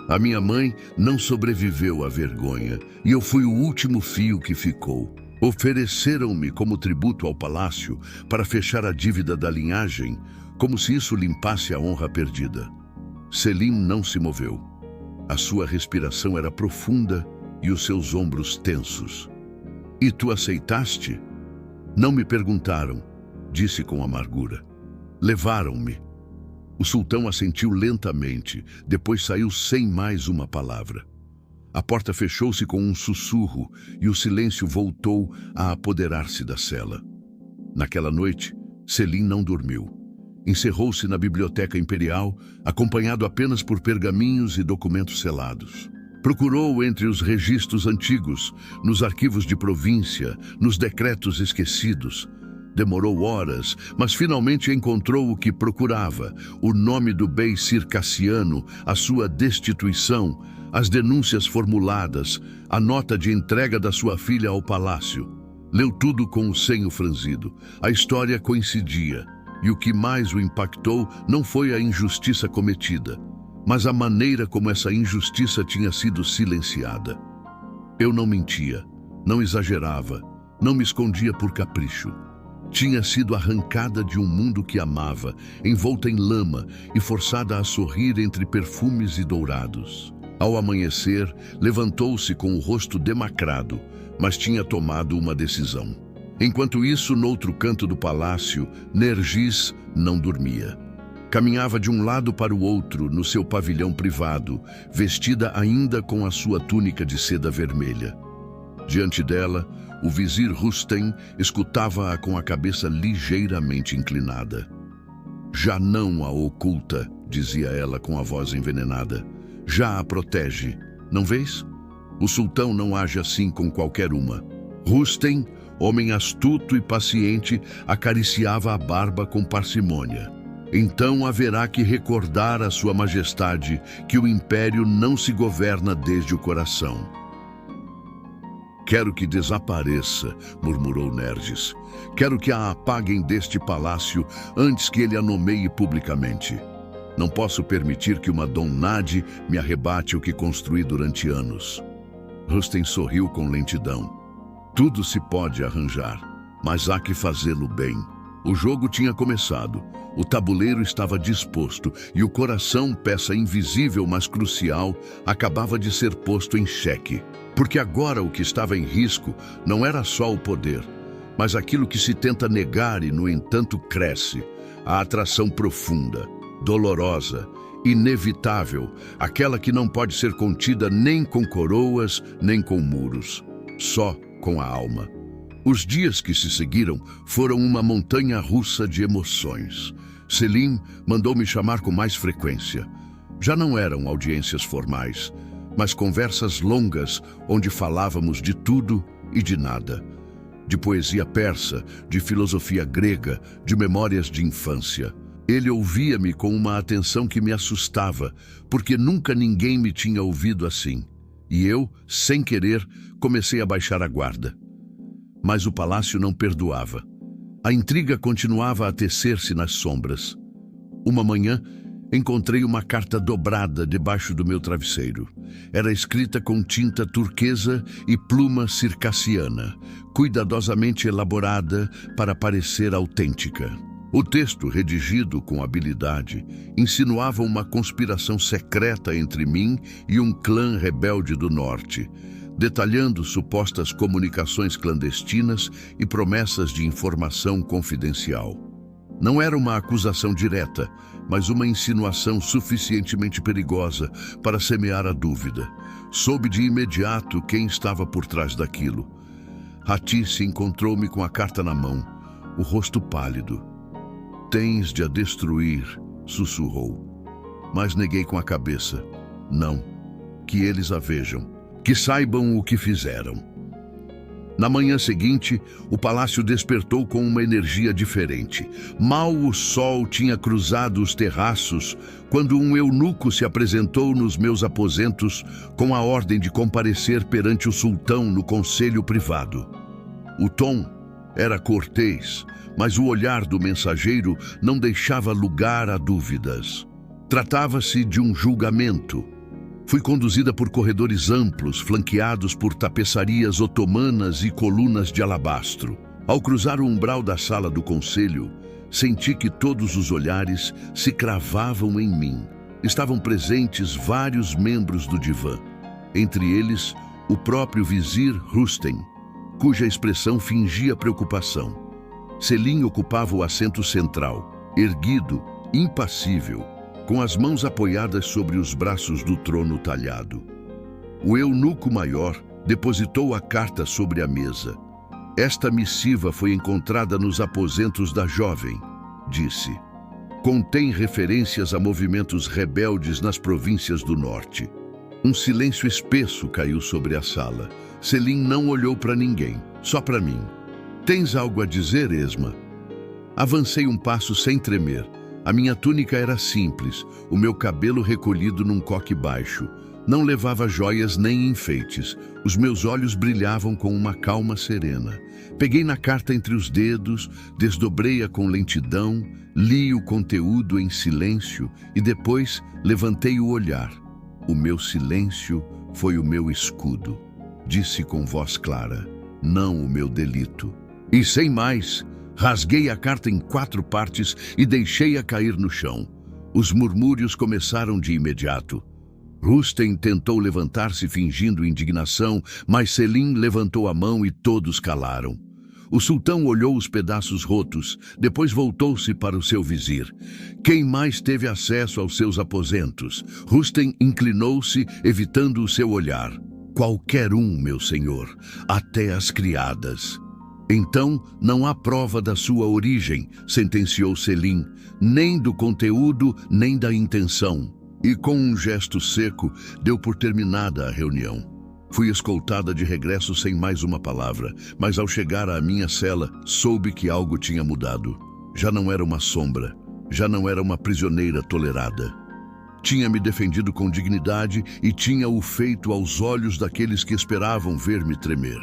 A minha mãe não sobreviveu à vergonha, e eu fui o último fio que ficou. Ofereceram-me como tributo ao palácio para fechar a dívida da linhagem, como se isso limpasse a honra perdida. Selim não se moveu. A sua respiração era profunda e os seus ombros tensos. E tu aceitaste? Não me perguntaram, disse com amargura. Levaram-me. O sultão assentiu lentamente, depois saiu sem mais uma palavra. A porta fechou-se com um sussurro e o silêncio voltou a apoderar-se da cela. Naquela noite, Selim não dormiu. Encerrou-se na biblioteca imperial, acompanhado apenas por pergaminhos e documentos selados. Procurou entre os registros antigos, nos arquivos de província, nos decretos esquecidos. Demorou horas, mas finalmente encontrou o que procurava: o nome do bey circassiano, a sua destituição, as denúncias formuladas, a nota de entrega da sua filha ao palácio. Leu tudo com o senho franzido. A história coincidia, e o que mais o impactou não foi a injustiça cometida, mas a maneira como essa injustiça tinha sido silenciada. Eu não mentia, não exagerava, não me escondia por capricho. Tinha sido arrancada de um mundo que amava, envolta em lama e forçada a sorrir entre perfumes e dourados. Ao amanhecer, levantou-se com o rosto demacrado, mas tinha tomado uma decisão. Enquanto isso, noutro canto do palácio, Nergis não dormia. Caminhava de um lado para o outro no seu pavilhão privado, vestida ainda com a sua túnica de seda vermelha. Diante dela, o vizir Rustem escutava-a com a cabeça ligeiramente inclinada. Já não a oculta, dizia ela com a voz envenenada. Já a protege, não vês? O sultão não age assim com qualquer uma. Rustem, homem astuto e paciente, acariciava a barba com parcimônia. Então haverá que recordar a sua majestade que o império não se governa desde o coração. Quero que desapareça, murmurou Nergis. Quero que a apaguem deste palácio antes que ele a nomeie publicamente. Não posso permitir que uma Donnad me arrebate o que construí durante anos. Rustem sorriu com lentidão. Tudo se pode arranjar, mas há que fazê-lo bem. O jogo tinha começado, o tabuleiro estava disposto e o coração, peça invisível mas crucial, acabava de ser posto em xeque. Porque agora o que estava em risco não era só o poder, mas aquilo que se tenta negar e, no entanto, cresce, a atração profunda, dolorosa, inevitável, aquela que não pode ser contida nem com coroas, nem com muros, só com a alma. Os dias que se seguiram foram uma montanha-russa de emoções. Selim mandou me chamar com mais frequência. Já não eram audiências formais, mas conversas longas onde falávamos de tudo e de nada. De poesia persa, de filosofia grega, de memórias de infância. Ele ouvia-me com uma atenção que me assustava, porque nunca ninguém me tinha ouvido assim. E eu, sem querer, comecei a baixar a guarda. Mas o palácio não perdoava. A intriga continuava a tecer-se nas sombras. Uma manhã, encontrei uma carta dobrada debaixo do meu travesseiro. Era escrita com tinta turquesa e pluma circassiana, cuidadosamente elaborada para parecer autêntica. O texto, redigido com habilidade, insinuava uma conspiração secreta entre mim e um clã rebelde do norte, detalhando supostas comunicações clandestinas e promessas de informação confidencial. Não era uma acusação direta, mas uma insinuação suficientemente perigosa para semear a dúvida. Soube de imediato quem estava por trás daquilo. Ratice encontrou-me com a carta na mão, o rosto pálido. "Tens de a destruir", sussurrou. Mas neguei com a cabeça. "Não, que eles a vejam, que saibam o que fizeram." Na manhã seguinte, o palácio despertou com uma energia diferente. Mal o sol tinha cruzado os terraços, quando um eunuco se apresentou nos meus aposentos com a ordem de comparecer perante o sultão no conselho privado. O tom era cortês, mas o olhar do mensageiro não deixava lugar a dúvidas. Tratava-se de um julgamento. Fui conduzida por corredores amplos, flanqueados por tapeçarias otomanas e colunas de alabastro. Ao cruzar o umbral da sala do conselho, senti que todos os olhares se cravavam em mim. Estavam presentes vários membros do divã, entre eles o próprio vizir Rustem, cuja expressão fingia preocupação. Selim ocupava o assento central, erguido, impassível, com as mãos apoiadas sobre os braços do trono talhado. O eunuco maior depositou a carta sobre a mesa. "Esta missiva foi encontrada nos aposentos da jovem", disse. "Contém referências a movimentos rebeldes nas províncias do norte." Um silêncio espesso caiu sobre a sala. Selim não olhou para ninguém, só para mim. "Tens algo a dizer, Esma?" Avancei um passo sem tremer. A minha túnica era simples, o meu cabelo recolhido num coque baixo. Não levava joias nem enfeites. Os meus olhos brilhavam com uma calma serena. Peguei na carta entre os dedos, desdobrei-a com lentidão, li o conteúdo em silêncio e depois levantei o olhar. "O meu silêncio foi o meu escudo", disse com voz clara, "não o meu delito." E sem mais, rasguei a carta em 4 partes e deixei-a cair no chão. Os murmúrios começaram de imediato. Rustem tentou levantar-se fingindo indignação, mas Selim levantou a mão e todos calaram. O sultão olhou os pedaços rotos, depois voltou-se para o seu vizir. "Quem mais teve acesso aos seus aposentos?" Rustem inclinou-se, evitando o seu olhar. "Qualquer um, meu senhor, até as criadas." "Então, não há prova da sua origem", sentenciou Selim, "nem do conteúdo, nem da intenção." E com um gesto seco, deu por terminada a reunião. Fui escoltada de regresso sem mais uma palavra, mas ao chegar à minha cela, soube que algo tinha mudado. Já não era uma sombra, já não era uma prisioneira tolerada. Tinha me defendido com dignidade e tinha-o feito aos olhos daqueles que esperavam ver-me tremer.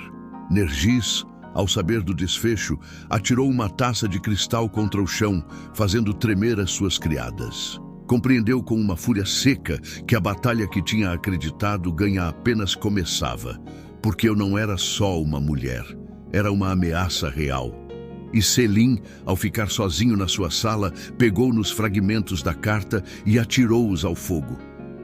Nergis, ao saber do desfecho, atirou uma taça de cristal contra o chão, fazendo tremer as suas criadas. Compreendeu com uma fúria seca que a batalha que tinha acreditado ganha apenas começava, porque eu não era só uma mulher, era uma ameaça real. E Selim, ao ficar sozinho na sua sala, pegou nos fragmentos da carta e atirou-os ao fogo.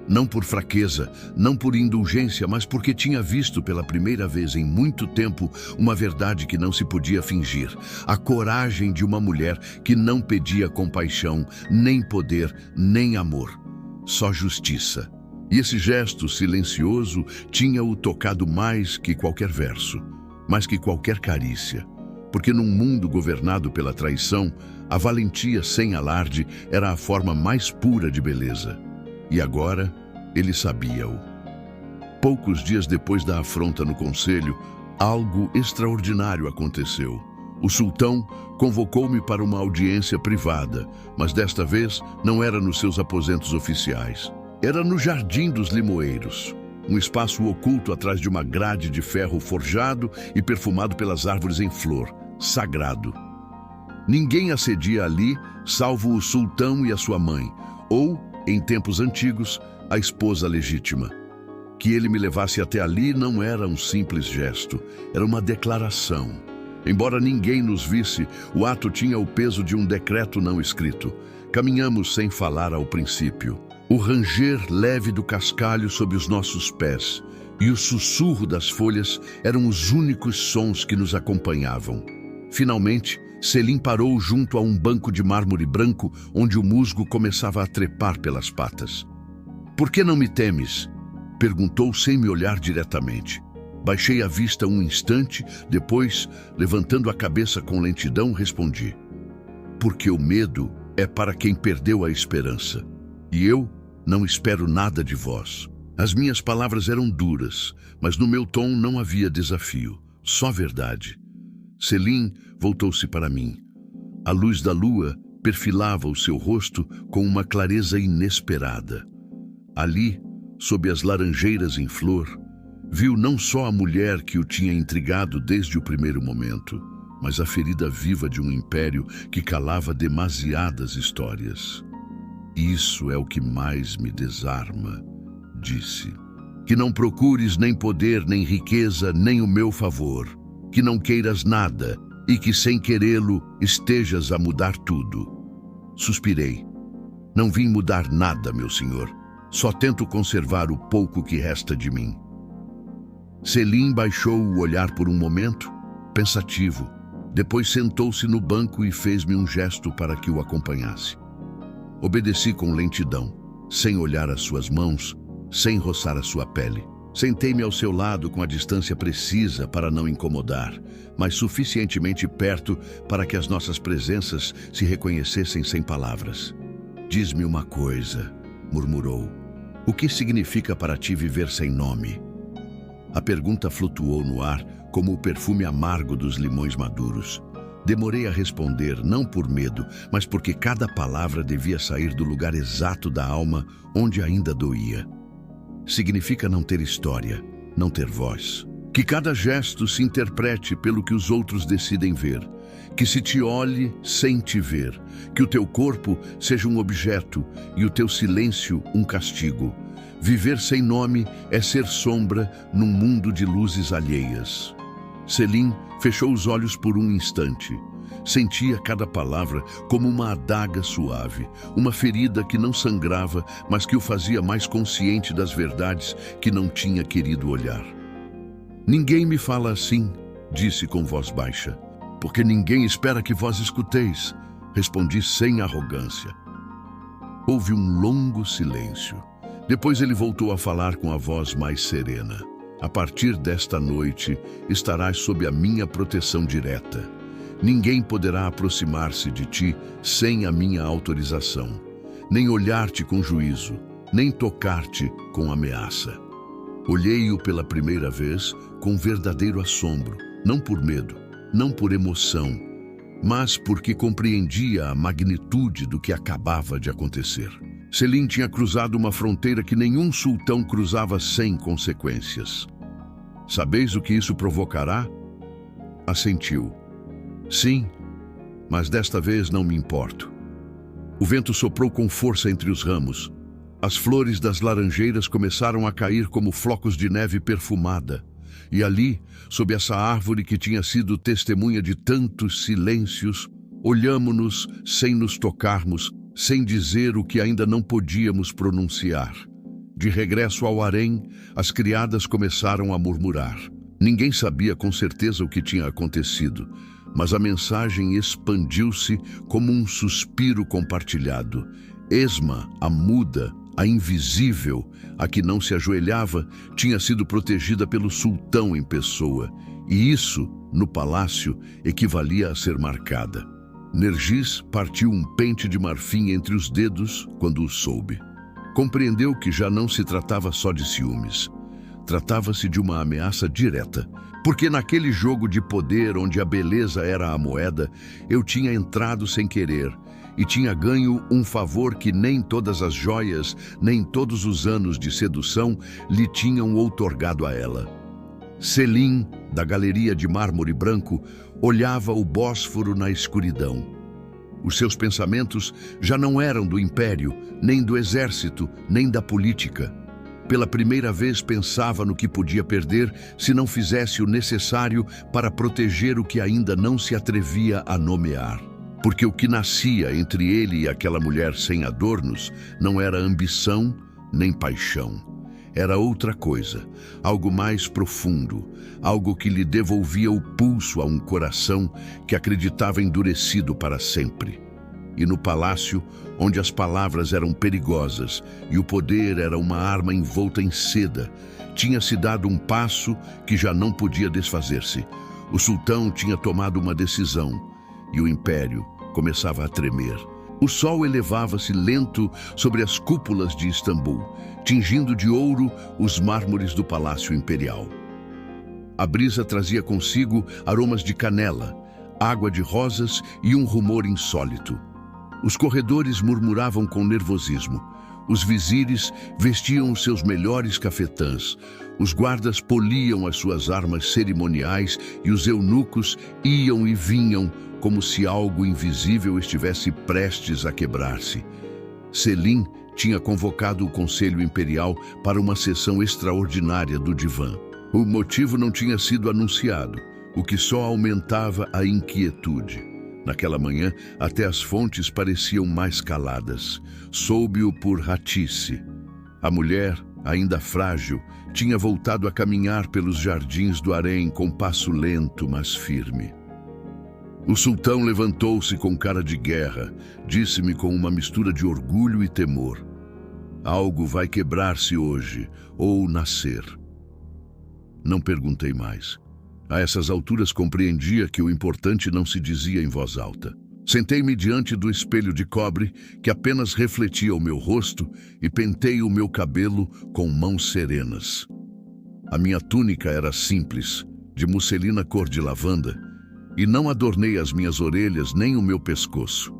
Não por fraqueza, não por indulgência, mas porque tinha visto pela primeira vez em muito tempo uma verdade que não se podia fingir. A coragem de uma mulher que não pedia compaixão, nem poder, nem amor. só justiça. E esse gesto silencioso tinha-o tocado mais que qualquer verso, mais que qualquer carícia. Porque num mundo governado pela traição, a valentia sem alarde era a forma mais pura de beleza. E agora, ele sabia-o. Poucos dias depois da afronta no conselho, algo extraordinário aconteceu. O sultão convocou-me para uma audiência privada, mas desta vez não era nos seus aposentos oficiais. Era no Jardim dos Limoeiros, um espaço oculto atrás de uma grade de ferro forjado e perfumado pelas árvores em flor, sagrado. Ninguém acedia ali, salvo o sultão e a sua mãe, ou, em tempos antigos, a esposa legítima. Que ele me levasse até ali não era um simples gesto, era uma declaração. Embora ninguém nos visse, o ato tinha o peso de um decreto não escrito. Caminhamos sem falar ao princípio. O ranger leve do cascalho sob os nossos pés e o sussurro das folhas eram os únicos sons que nos acompanhavam. Finalmente, Selim parou junto a um banco de mármore branco onde o musgo começava a trepar pelas patas. "Por que não me temes?" perguntou sem me olhar diretamente. Baixei a vista um instante, depois, levantando a cabeça com lentidão, respondi: "Porque o medo é para quem perdeu a esperança. E eu não espero nada de vós." As minhas palavras eram duras, mas no meu tom não havia desafio, só verdade. Selim voltou-se para mim. A luz da lua perfilava o seu rosto com uma clareza inesperada. Ali, sob as laranjeiras em flor, viu não só a mulher que o tinha intrigado desde o primeiro momento, mas a ferida viva de um império que calava demasiadas histórias. "Isso é o que mais me desarma", disse. "Que não procures nem poder, nem riqueza, nem o meu favor. Que não queiras nada e que, sem querê-lo, estejas a mudar tudo." Suspirei. "Não vim mudar nada, meu senhor. Só tento conservar o pouco que resta de mim." Selim baixou o olhar por um momento, pensativo. Depois sentou-se no banco e fez-me um gesto para que o acompanhasse. Obedeci com lentidão, sem olhar as suas mãos, sem roçar a sua pele. Sentei-me ao seu lado com a distância precisa para não incomodar, mas suficientemente perto para que as nossas presenças se reconhecessem sem palavras. "Diz-me uma coisa", murmurou. "O que significa para ti viver sem nome?" A pergunta flutuou no ar como o perfume amargo dos limões maduros. Demorei a responder, não por medo, mas porque cada palavra devia sair do lugar exato da alma onde ainda doía. Significa não ter história, não ter voz. Que cada gesto se interprete pelo que os outros decidem ver. Que se te olhe sem te ver. Que o teu corpo seja um objeto e o teu silêncio um castigo. Viver sem nome é ser sombra num mundo de luzes alheias. Selim fechou os olhos por um instante. Sentia cada palavra como uma adaga suave, uma ferida que não sangrava, mas que o fazia mais consciente das verdades que não tinha querido olhar. "Ninguém me fala assim", disse com voz baixa. "Porque ninguém espera que vós escuteis", respondi sem arrogância. Houve um longo silêncio. Depois ele voltou a falar com a voz mais serena. "A partir desta noite, estarás sob a minha proteção direta. Ninguém poderá aproximar-se de ti sem a minha autorização, nem olhar-te com juízo, nem tocar-te com ameaça." Olhei-o pela primeira vez com verdadeiro assombro, não por medo, não por emoção, mas porque compreendia a magnitude do que acabava de acontecer. Selim tinha cruzado uma fronteira que nenhum sultão cruzava sem consequências. "Sabeis o que isso provocará?" Assentiu. "Sim, mas desta vez não me importo." O vento soprou com força entre os ramos. As flores das laranjeiras começaram a cair como flocos de neve perfumada. E ali, sob essa árvore que tinha sido testemunha de tantos silêncios, olhamo-nos sem nos tocarmos, sem dizer o que ainda não podíamos pronunciar. De regresso ao harém, as criadas começaram a murmurar. Ninguém sabia com certeza o que tinha acontecido, mas a mensagem expandiu-se como um suspiro compartilhado. Esma, a muda, A invisível, a que não se ajoelhava, tinha sido protegida pelo sultão em pessoa, e isso, no palácio, equivalia a ser marcada. Nergis partiu um pente de marfim entre os dedos quando o soube. Compreendeu que já não se tratava só de ciúmes. Tratava-se de uma ameaça direta, porque naquele jogo de poder onde a beleza era a moeda, eu tinha entrado sem querer e tinha ganho um favor que nem todas as joias, nem todos os anos de sedução lhe tinham outorgado a ela. Selim, da galeria de mármore branco, olhava o Bósforo na escuridão. Os seus pensamentos já não eram do império, nem do exército, nem da política. Pela primeira vez pensava no que podia perder se não fizesse o necessário para proteger o que ainda não se atrevia a nomear. Porque o que nascia entre ele e aquela mulher sem adornos não era ambição nem paixão. Era outra coisa, algo mais profundo, algo que lhe devolvia o pulso a um coração que acreditava endurecido para sempre. E no palácio, onde as palavras eram perigosas e o poder era uma arma envolta em seda, tinha-se dado um passo que já não podia desfazer-se. O sultão tinha tomado uma decisão e o império começava a tremer. O sol elevava-se lento sobre as cúpulas de Istambul, tingindo de ouro os mármores do Palácio Imperial. A brisa trazia consigo aromas de canela, água de rosas e um rumor insólito. Os corredores murmuravam com nervosismo. Os vizires vestiam os seus melhores cafetãs. Os guardas poliam as suas armas cerimoniais e os eunucos iam e vinham como se algo invisível estivesse prestes a quebrar-se. Selim tinha convocado o Conselho Imperial para uma sessão extraordinária do divã. O motivo não tinha sido anunciado, o que só aumentava a inquietude. Naquela manhã, até as fontes pareciam mais caladas. Soube-o por Ratice. A mulher, ainda frágil, tinha voltado a caminhar pelos jardins do harém com passo lento, mas firme. O sultão levantou-se com cara de guerra, disse-me com uma mistura de orgulho e temor: algo vai quebrar-se hoje, ou nascer. Não perguntei mais. A essas alturas compreendia que o importante não se dizia em voz alta. Sentei-me diante do espelho de cobre que apenas refletia o meu rosto e pentei o meu cabelo com mãos serenas. A minha túnica era simples, de musselina cor de lavanda, e não adornei as minhas orelhas nem o meu pescoço.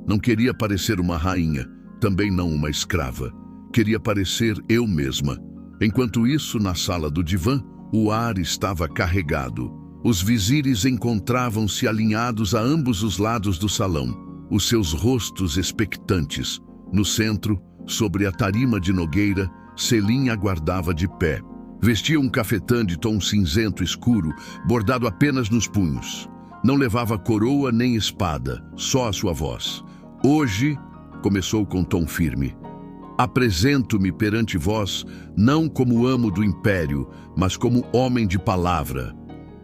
Não queria parecer uma rainha, também não uma escrava. Queria parecer eu mesma. Enquanto isso, na sala do divã, o ar estava carregado. Os vizires encontravam-se alinhados a ambos os lados do salão, os seus rostos expectantes. No centro, sobre a tarima de nogueira, Selim aguardava de pé. Vestia um cafetã de tom cinzento escuro, bordado apenas nos punhos. Não levava coroa nem espada, só a sua voz. Hoje, começou com tom firme, apresento-me perante vós, não como amo do império, mas como homem de palavra.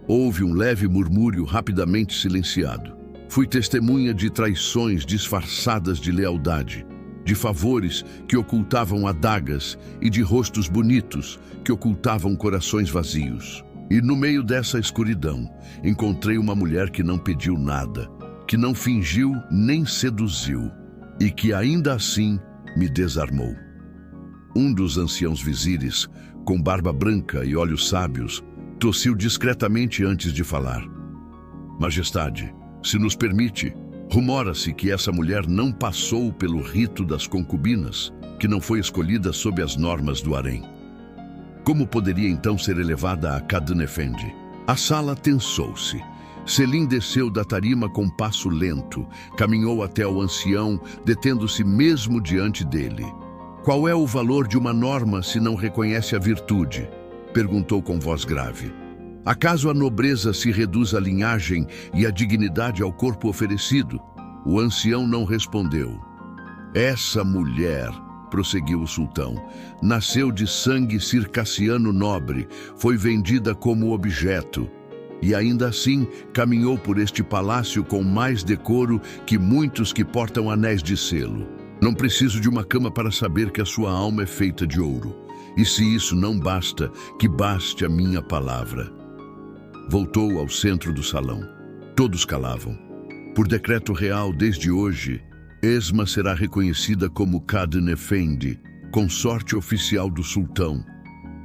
Houve um leve murmúrio rapidamente silenciado. Fui testemunha de traições disfarçadas de lealdade, de favores que ocultavam adagas e de rostos bonitos que ocultavam corações vazios. E no meio dessa escuridão, encontrei uma mulher que não pediu nada, que não fingiu nem seduziu, e que ainda assim me desarmou. Um dos anciãos vizires, com barba branca e olhos sábios, tossiu discretamente antes de falar. Majestade, se nos permite, rumora-se que essa mulher não passou pelo rito das concubinas, que não foi escolhida sob as normas do harém. Como poderia então ser elevada a Kadın Efendi? A sala tensou-se. Selim desceu da tarima com passo lento, caminhou até o ancião, detendo-se mesmo diante dele. Qual é o valor de uma norma se não reconhece a virtude? Perguntou com voz grave. Acaso a nobreza se reduz à linhagem e a dignidade ao corpo oferecido? O ancião não respondeu. Essa mulher, prosseguiu o sultão, nasceu de sangue circassiano nobre, foi vendida como objeto, e ainda assim caminhou por este palácio com mais decoro que muitos que portam anéis de selo. Não preciso de uma cama para saber que a sua alma é feita de ouro. E se isso não basta, que baste a minha palavra. Voltou ao centro do salão. Todos calavam. Por decreto real, desde hoje, Esma será reconhecida como Kadın Efendi, consorte oficial do sultão.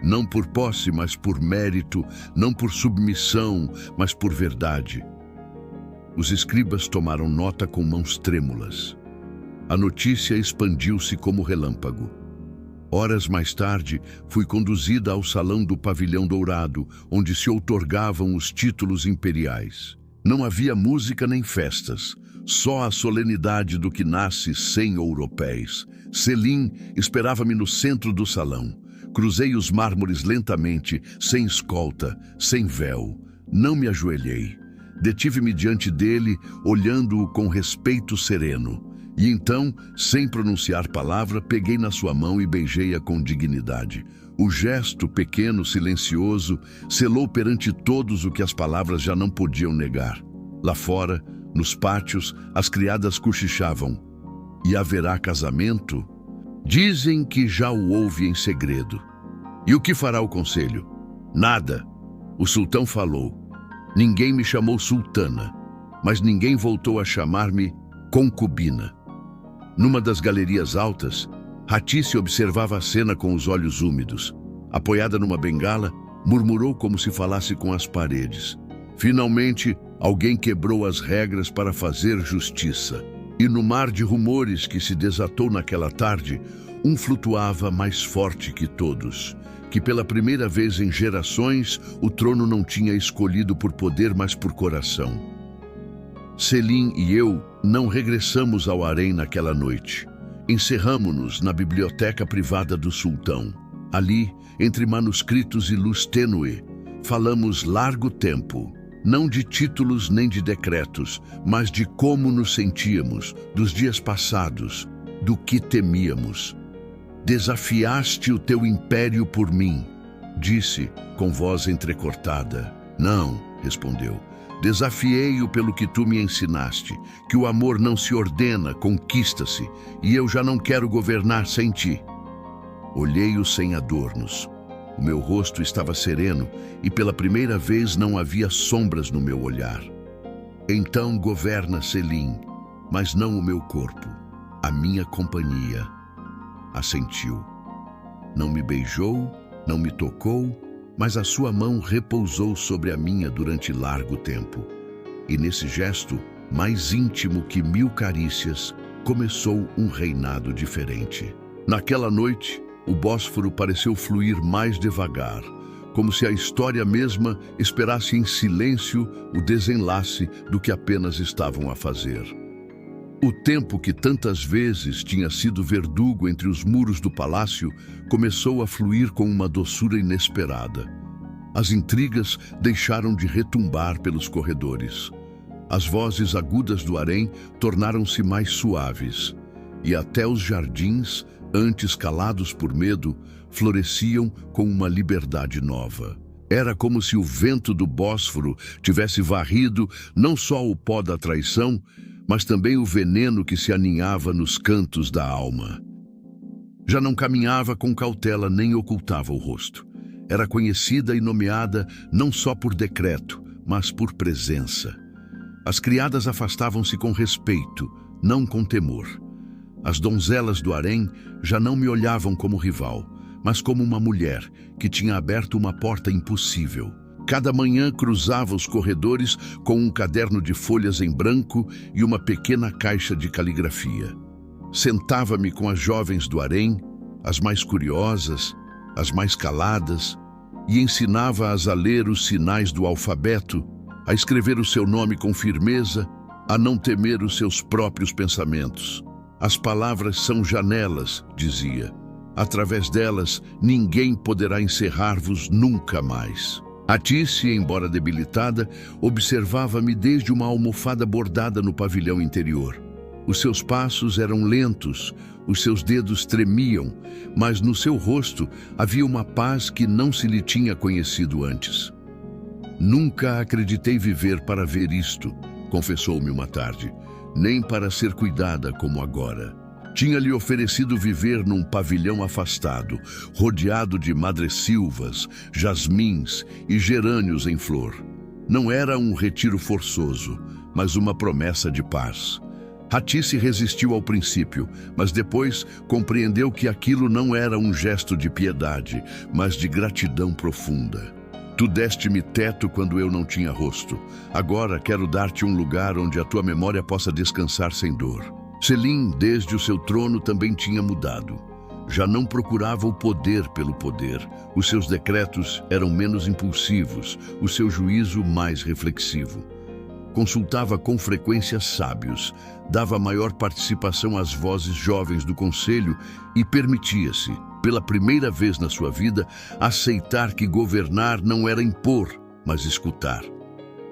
Não por posse, mas por mérito, não por submissão, mas por verdade. Os escribas tomaram nota com mãos trêmulas. A notícia expandiu-se como relâmpago. Horas mais tarde, fui conduzida ao salão do Pavilhão Dourado, onde se outorgavam os títulos imperiais. Não havia música nem festas, só a solenidade do que nasce sem ouropéis. Selim esperava-me no centro do salão. Cruzei os mármores lentamente, sem escolta, sem véu. Não me ajoelhei. Detive-me diante dele, olhando-o com respeito sereno. E então, sem pronunciar palavra, peguei na sua mão e beijei-a com dignidade. O gesto, pequeno, silencioso, selou perante todos o que as palavras já não podiam negar. Lá fora, nos pátios, as criadas cochichavam. E haverá casamento? Dizem que já o houve em segredo. E o que fará o conselho? Nada. O sultão falou. Ninguém me chamou sultana, mas ninguém voltou a chamar-me concubina. Numa das galerias altas, Hatice observava a cena com os olhos úmidos. Apoiada numa bengala, murmurou como se falasse com as paredes. Finalmente, alguém quebrou as regras para fazer justiça. E no mar de rumores que se desatou naquela tarde, um flutuava mais forte que todos, que pela primeira vez em gerações o trono não tinha escolhido por poder, mas por coração. Selim e eu não regressamos ao harém naquela noite. Encerramo-nos na biblioteca privada do sultão. Ali, entre manuscritos e luz tênue, falamos largo tempo, não de títulos nem de decretos, mas de como nos sentíamos, dos dias passados, do que temíamos. Desafiaste o teu império por mim, disse, com voz entrecortada. Não, respondeu. Desafiei-o pelo que tu me ensinaste, que o amor não se ordena, conquista-se, e eu já não quero governar sem ti. Olhei-o sem adornos. O meu rosto estava sereno e pela primeira vez não havia sombras no meu olhar. Então governa Selim, mas não o meu corpo, a minha companhia. Assentiu. Não me beijou, não me tocou, mas a sua mão repousou sobre a minha durante largo tempo. E nesse gesto, mais íntimo que 1000 carícias, começou um reinado diferente. Naquela noite, o Bósforo pareceu fluir mais devagar, como se a história mesma esperasse em silêncio o desenlace do que apenas estavam a fazer. O tempo que tantas vezes tinha sido verdugo entre os muros do palácio começou a fluir com uma doçura inesperada. As intrigas deixaram de retumbar pelos corredores. As vozes agudas do harém tornaram-se mais suaves, e até os jardins, antes calados por medo, floresciam com uma liberdade nova. Era como se o vento do Bósforo tivesse varrido não só o pó da traição, mas também o veneno que se aninhava nos cantos da alma. Já não caminhava com cautela nem ocultava o rosto. Era conhecida e nomeada não só por decreto, mas por presença. As criadas afastavam-se com respeito, não com temor. As donzelas do harém já não me olhavam como rival, mas como uma mulher que tinha aberto uma porta impossível. Cada manhã cruzava os corredores com um caderno de folhas em branco e uma pequena caixa de caligrafia. Sentava-me com as jovens do harém, as mais curiosas, as mais caladas, e ensinava-as a ler os sinais do alfabeto, a escrever o seu nome com firmeza, a não temer os seus próprios pensamentos. As palavras são janelas, dizia. Através delas, ninguém poderá encerrar-vos nunca mais. Hatice, embora debilitada, observava-me desde uma almofada bordada no pavilhão interior. Os seus passos eram lentos, os seus dedos tremiam, mas no seu rosto havia uma paz que não se lhe tinha conhecido antes. Nunca acreditei viver para ver isto, confessou-me uma tarde, nem para ser cuidada como agora. Tinha-lhe oferecido viver num pavilhão afastado, rodeado de madressilvas, jasmins e gerânios em flor. Não era um retiro forçoso, mas uma promessa de paz. Ratice resistiu ao princípio, mas depois compreendeu que aquilo não era um gesto de piedade, mas de gratidão profunda. Tu deste-me teto quando eu não tinha rosto. Agora quero dar-te um lugar onde a tua memória possa descansar sem dor. Selim, desde o seu trono, também tinha mudado. Já não procurava o poder pelo poder. Os seus decretos eram menos impulsivos, o seu juízo mais reflexivo. Consultava com frequência sábios, dava maior participação às vozes jovens do conselho e permitia-se, pela primeira vez na sua vida, aceitar que governar não era impor, mas escutar.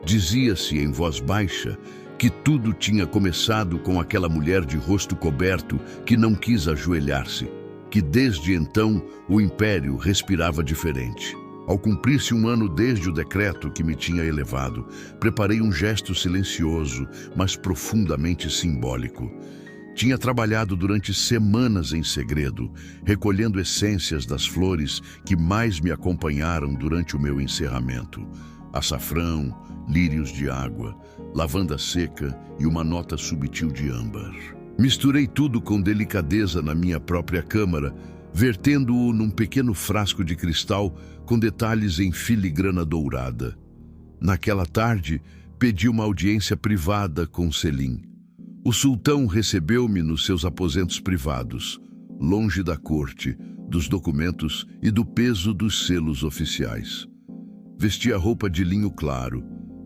Dizia-se em voz baixa que tudo tinha começado com aquela mulher de rosto coberto que não quis ajoelhar-se, que desde então o império respirava diferente. Ao cumprir-se um ano desde o decreto que me tinha elevado, preparei um gesto silencioso, mas profundamente simbólico. Tinha trabalhado durante semanas em segredo, recolhendo essências das flores que mais me acompanharam durante o meu encerramento. Açafrão, lírios de água, lavanda seca e uma nota subtil de âmbar. Misturei tudo com delicadeza na minha própria câmara, vertendo-o num pequeno frasco de cristal com detalhes em filigrana dourada. Naquela tarde, pedi uma audiência privada com Selim. O sultão recebeu-me nos seus aposentos privados, longe da corte, dos documentos e do peso dos selos oficiais. Vestia roupa de linho claro,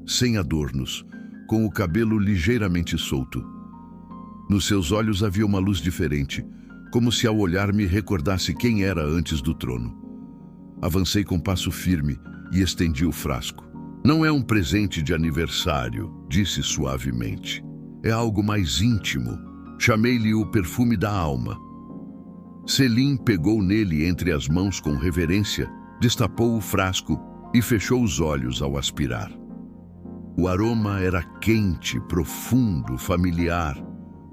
sem adornos, com o cabelo ligeiramente solto. Nos seus olhos havia uma luz diferente, como se ao olhar me recordasse quem era antes do trono. Avancei com passo firme e estendi o frasco. Não é um presente de aniversário, disse suavemente. É algo mais íntimo. Chamei-lhe o perfume da alma. Selim pegou nele entre as mãos com reverência, destapou o frasco e fechou os olhos ao aspirar. O aroma era quente, profundo, familiar,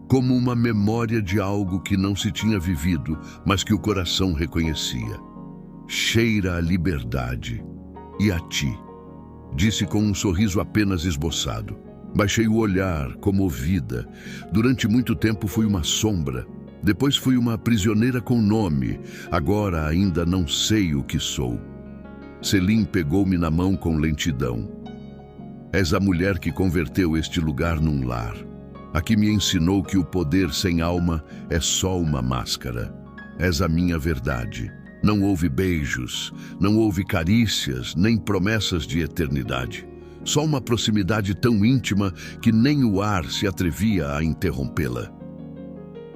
como uma memória de algo que não se tinha vivido, mas que o coração reconhecia. Cheira a liberdade. E a ti, disse com um sorriso apenas esboçado. Baixei o olhar, comovida. Durante muito tempo fui uma sombra. Depois fui uma prisioneira com nome. Agora ainda não sei o que sou. Selim pegou-me na mão com lentidão. És a mulher que converteu este lugar num lar. A que me ensinou que o poder sem alma é só uma máscara. És a minha verdade. Não houve beijos, não houve carícias, nem promessas de eternidade. Só uma proximidade tão íntima que nem o ar se atrevia a interrompê-la.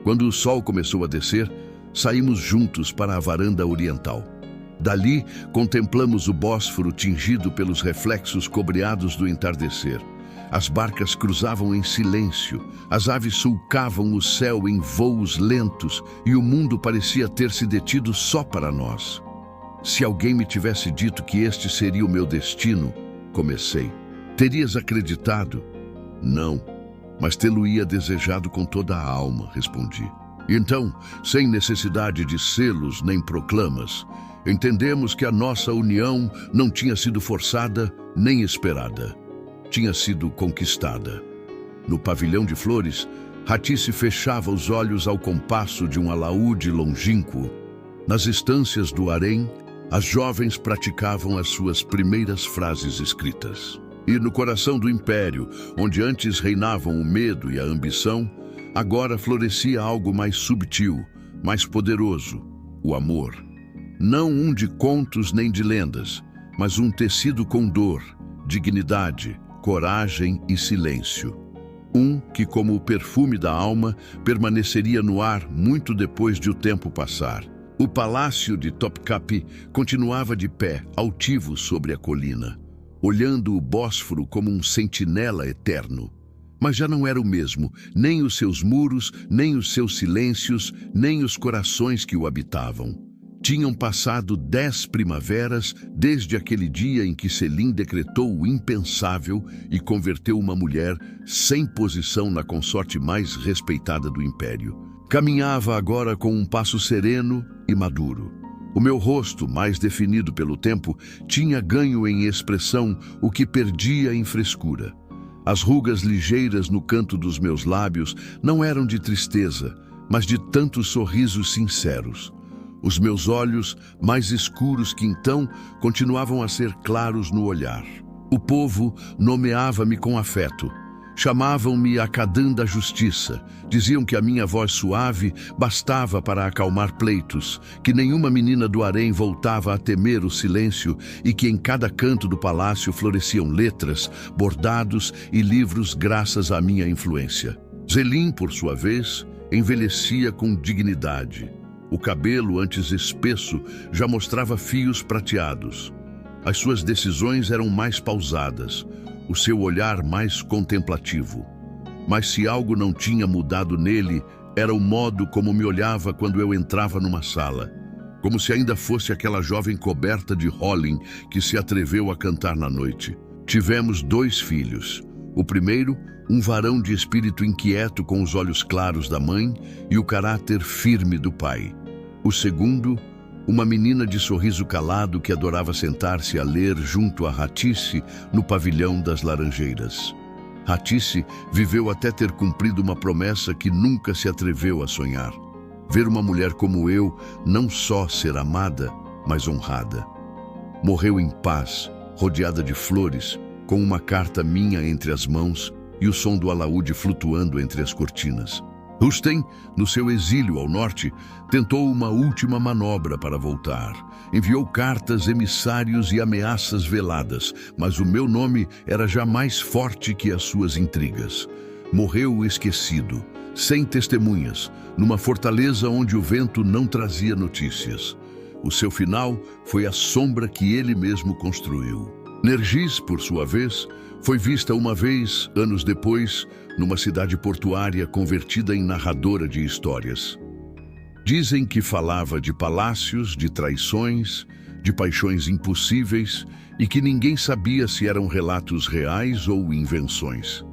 Quando o sol começou a descer, saímos juntos para a varanda oriental. Dali, contemplamos o Bósforo tingido pelos reflexos cobreados do entardecer. As barcas cruzavam em silêncio, as aves sulcavam o céu em voos lentos e o mundo parecia ter se detido só para nós. Se alguém me tivesse dito que este seria o meu destino, comecei. Terias acreditado? Não, mas tê-lo-ia desejado com toda a alma, respondi. Então, sem necessidade de selos nem proclamas, entendemos que a nossa união não tinha sido forçada nem esperada. Tinha sido conquistada. No pavilhão de flores, Ratice fechava os olhos ao compasso de um alaúde longínquo. Nas estâncias do harém, as jovens praticavam as suas primeiras frases escritas. E no coração do império, onde antes reinavam o medo e a ambição, agora florescia algo mais subtil, mais poderoso, o amor. Não um de contos nem de lendas, mas um tecido com dor, dignidade, coragem e silêncio. Um que, como o perfume da alma, permaneceria no ar muito depois de o tempo passar. O palácio de Topkapi continuava de pé, altivo sobre a colina, olhando o Bósforo como um sentinela eterno. Mas já não era o mesmo, nem os seus muros, nem os seus silêncios, nem os corações que o habitavam. Tinham passado 10 primaveras desde aquele dia em que Selim decretou o impensável e converteu uma mulher sem posição na consorte mais respeitada do império. Caminhava agora com um passo sereno e maduro. O meu rosto, mais definido pelo tempo, tinha ganho em expressão o que perdia em frescura. As rugas ligeiras no canto dos meus lábios não eram de tristeza, mas de tantos sorrisos sinceros. Os meus olhos, mais escuros que então, continuavam a ser claros no olhar. O povo nomeava-me com afeto. Chamavam-me a Cadã da Justiça. Diziam que a minha voz suave bastava para acalmar pleitos, que nenhuma menina do harém voltava a temer o silêncio e que em cada canto do palácio floresciam letras, bordados e livros graças à minha influência. Selim, por sua vez, envelhecia com dignidade. O cabelo, antes espesso, já mostrava fios prateados. As suas decisões eram mais pausadas, o seu olhar mais contemplativo. Mas se algo não tinha mudado nele, era o modo como me olhava quando eu entrava numa sala, como se ainda fosse aquela jovem coberta de hólen que se atreveu a cantar na noite. Tivemos 2 filhos. O primeiro, um varão de espírito inquieto com os olhos claros da mãe e o caráter firme do pai. O segundo, uma menina de sorriso calado que adorava sentar-se a ler junto a Ratice no pavilhão das Laranjeiras. Ratice viveu até ter cumprido uma promessa que nunca se atreveu a sonhar. Ver uma mulher como eu não só ser amada, mas honrada. Morreu em paz, rodeada de flores, com uma carta minha entre as mãos e o som do alaúde flutuando entre as cortinas. Rustem, no seu exílio ao norte, tentou uma última manobra para voltar. Enviou cartas, emissários e ameaças veladas, mas o meu nome era já mais forte que as suas intrigas. Morreu esquecido, sem testemunhas, numa fortaleza onde o vento não trazia notícias. O seu final foi a sombra que ele mesmo construiu. Nergis, por sua vez, foi vista uma vez, anos depois, numa cidade portuária convertida em narradora de histórias. Dizem que falava de palácios, de traições, de paixões impossíveis e que ninguém sabia se eram relatos reais ou invenções.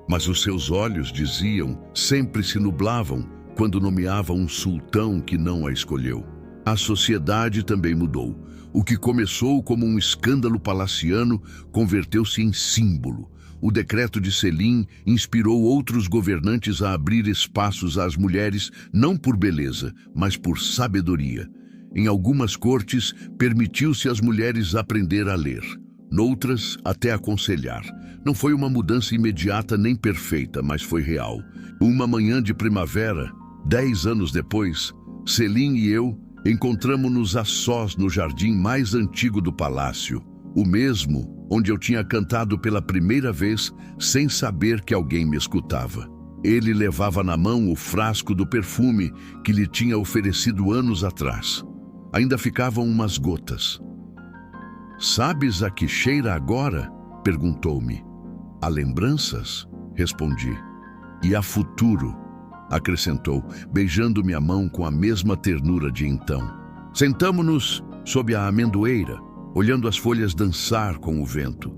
Mas os seus olhos, diziam, sempre se nublavam quando nomeava um sultão que não a escolheu. A sociedade também mudou. O que começou como um escândalo palaciano converteu-se em símbolo. O decreto de Selim inspirou outros governantes a abrir espaços às mulheres não por beleza, mas por sabedoria. Em algumas cortes, permitiu-se às mulheres aprender a ler. Noutras, até aconselhar. Não foi uma mudança imediata nem perfeita, mas foi real. Uma manhã de primavera, 10 anos depois, Selim e eu encontramo-nos a sós no jardim mais antigo do palácio, o mesmo onde eu tinha cantado pela primeira vez sem saber que alguém me escutava. Ele levava na mão o frasco do perfume que lhe tinha oferecido anos atrás. Ainda ficavam umas gotas. "Sabes a que cheira agora?" perguntou-me. "A lembranças?" respondi. "E a futuro?" acrescentou, beijando-me a mão com a mesma ternura de então. Sentamo-nos sob a amendoeira, olhando as folhas dançar com o vento.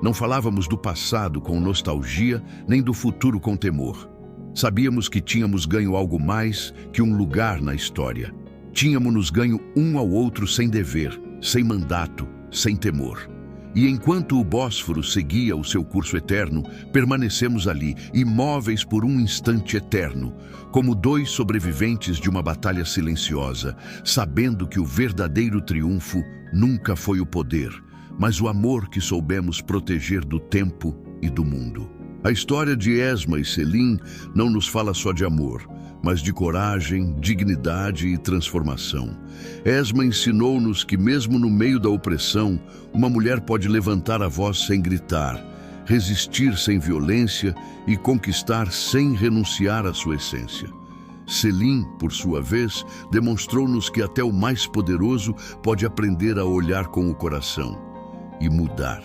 Não falávamos do passado com nostalgia, nem do futuro com temor. Sabíamos que tínhamos ganho algo mais que um lugar na história. Tínhamos-nos ganho um ao outro sem dever, sem mandato, sem temor. E enquanto o Bósforo seguia o seu curso eterno, permanecemos ali, imóveis por um instante eterno, como 2 sobreviventes de uma batalha silenciosa, sabendo que o verdadeiro triunfo nunca foi o poder, mas o amor que soubemos proteger do tempo e do mundo. A história de Esma e Selim não nos fala só de amor, mas de coragem, dignidade e transformação. Esma ensinou-nos que mesmo no meio da opressão, uma mulher pode levantar a voz sem gritar, resistir sem violência e conquistar sem renunciar à sua essência. Selim, por sua vez, demonstrou-nos que até o mais poderoso pode aprender a olhar com o coração e mudar.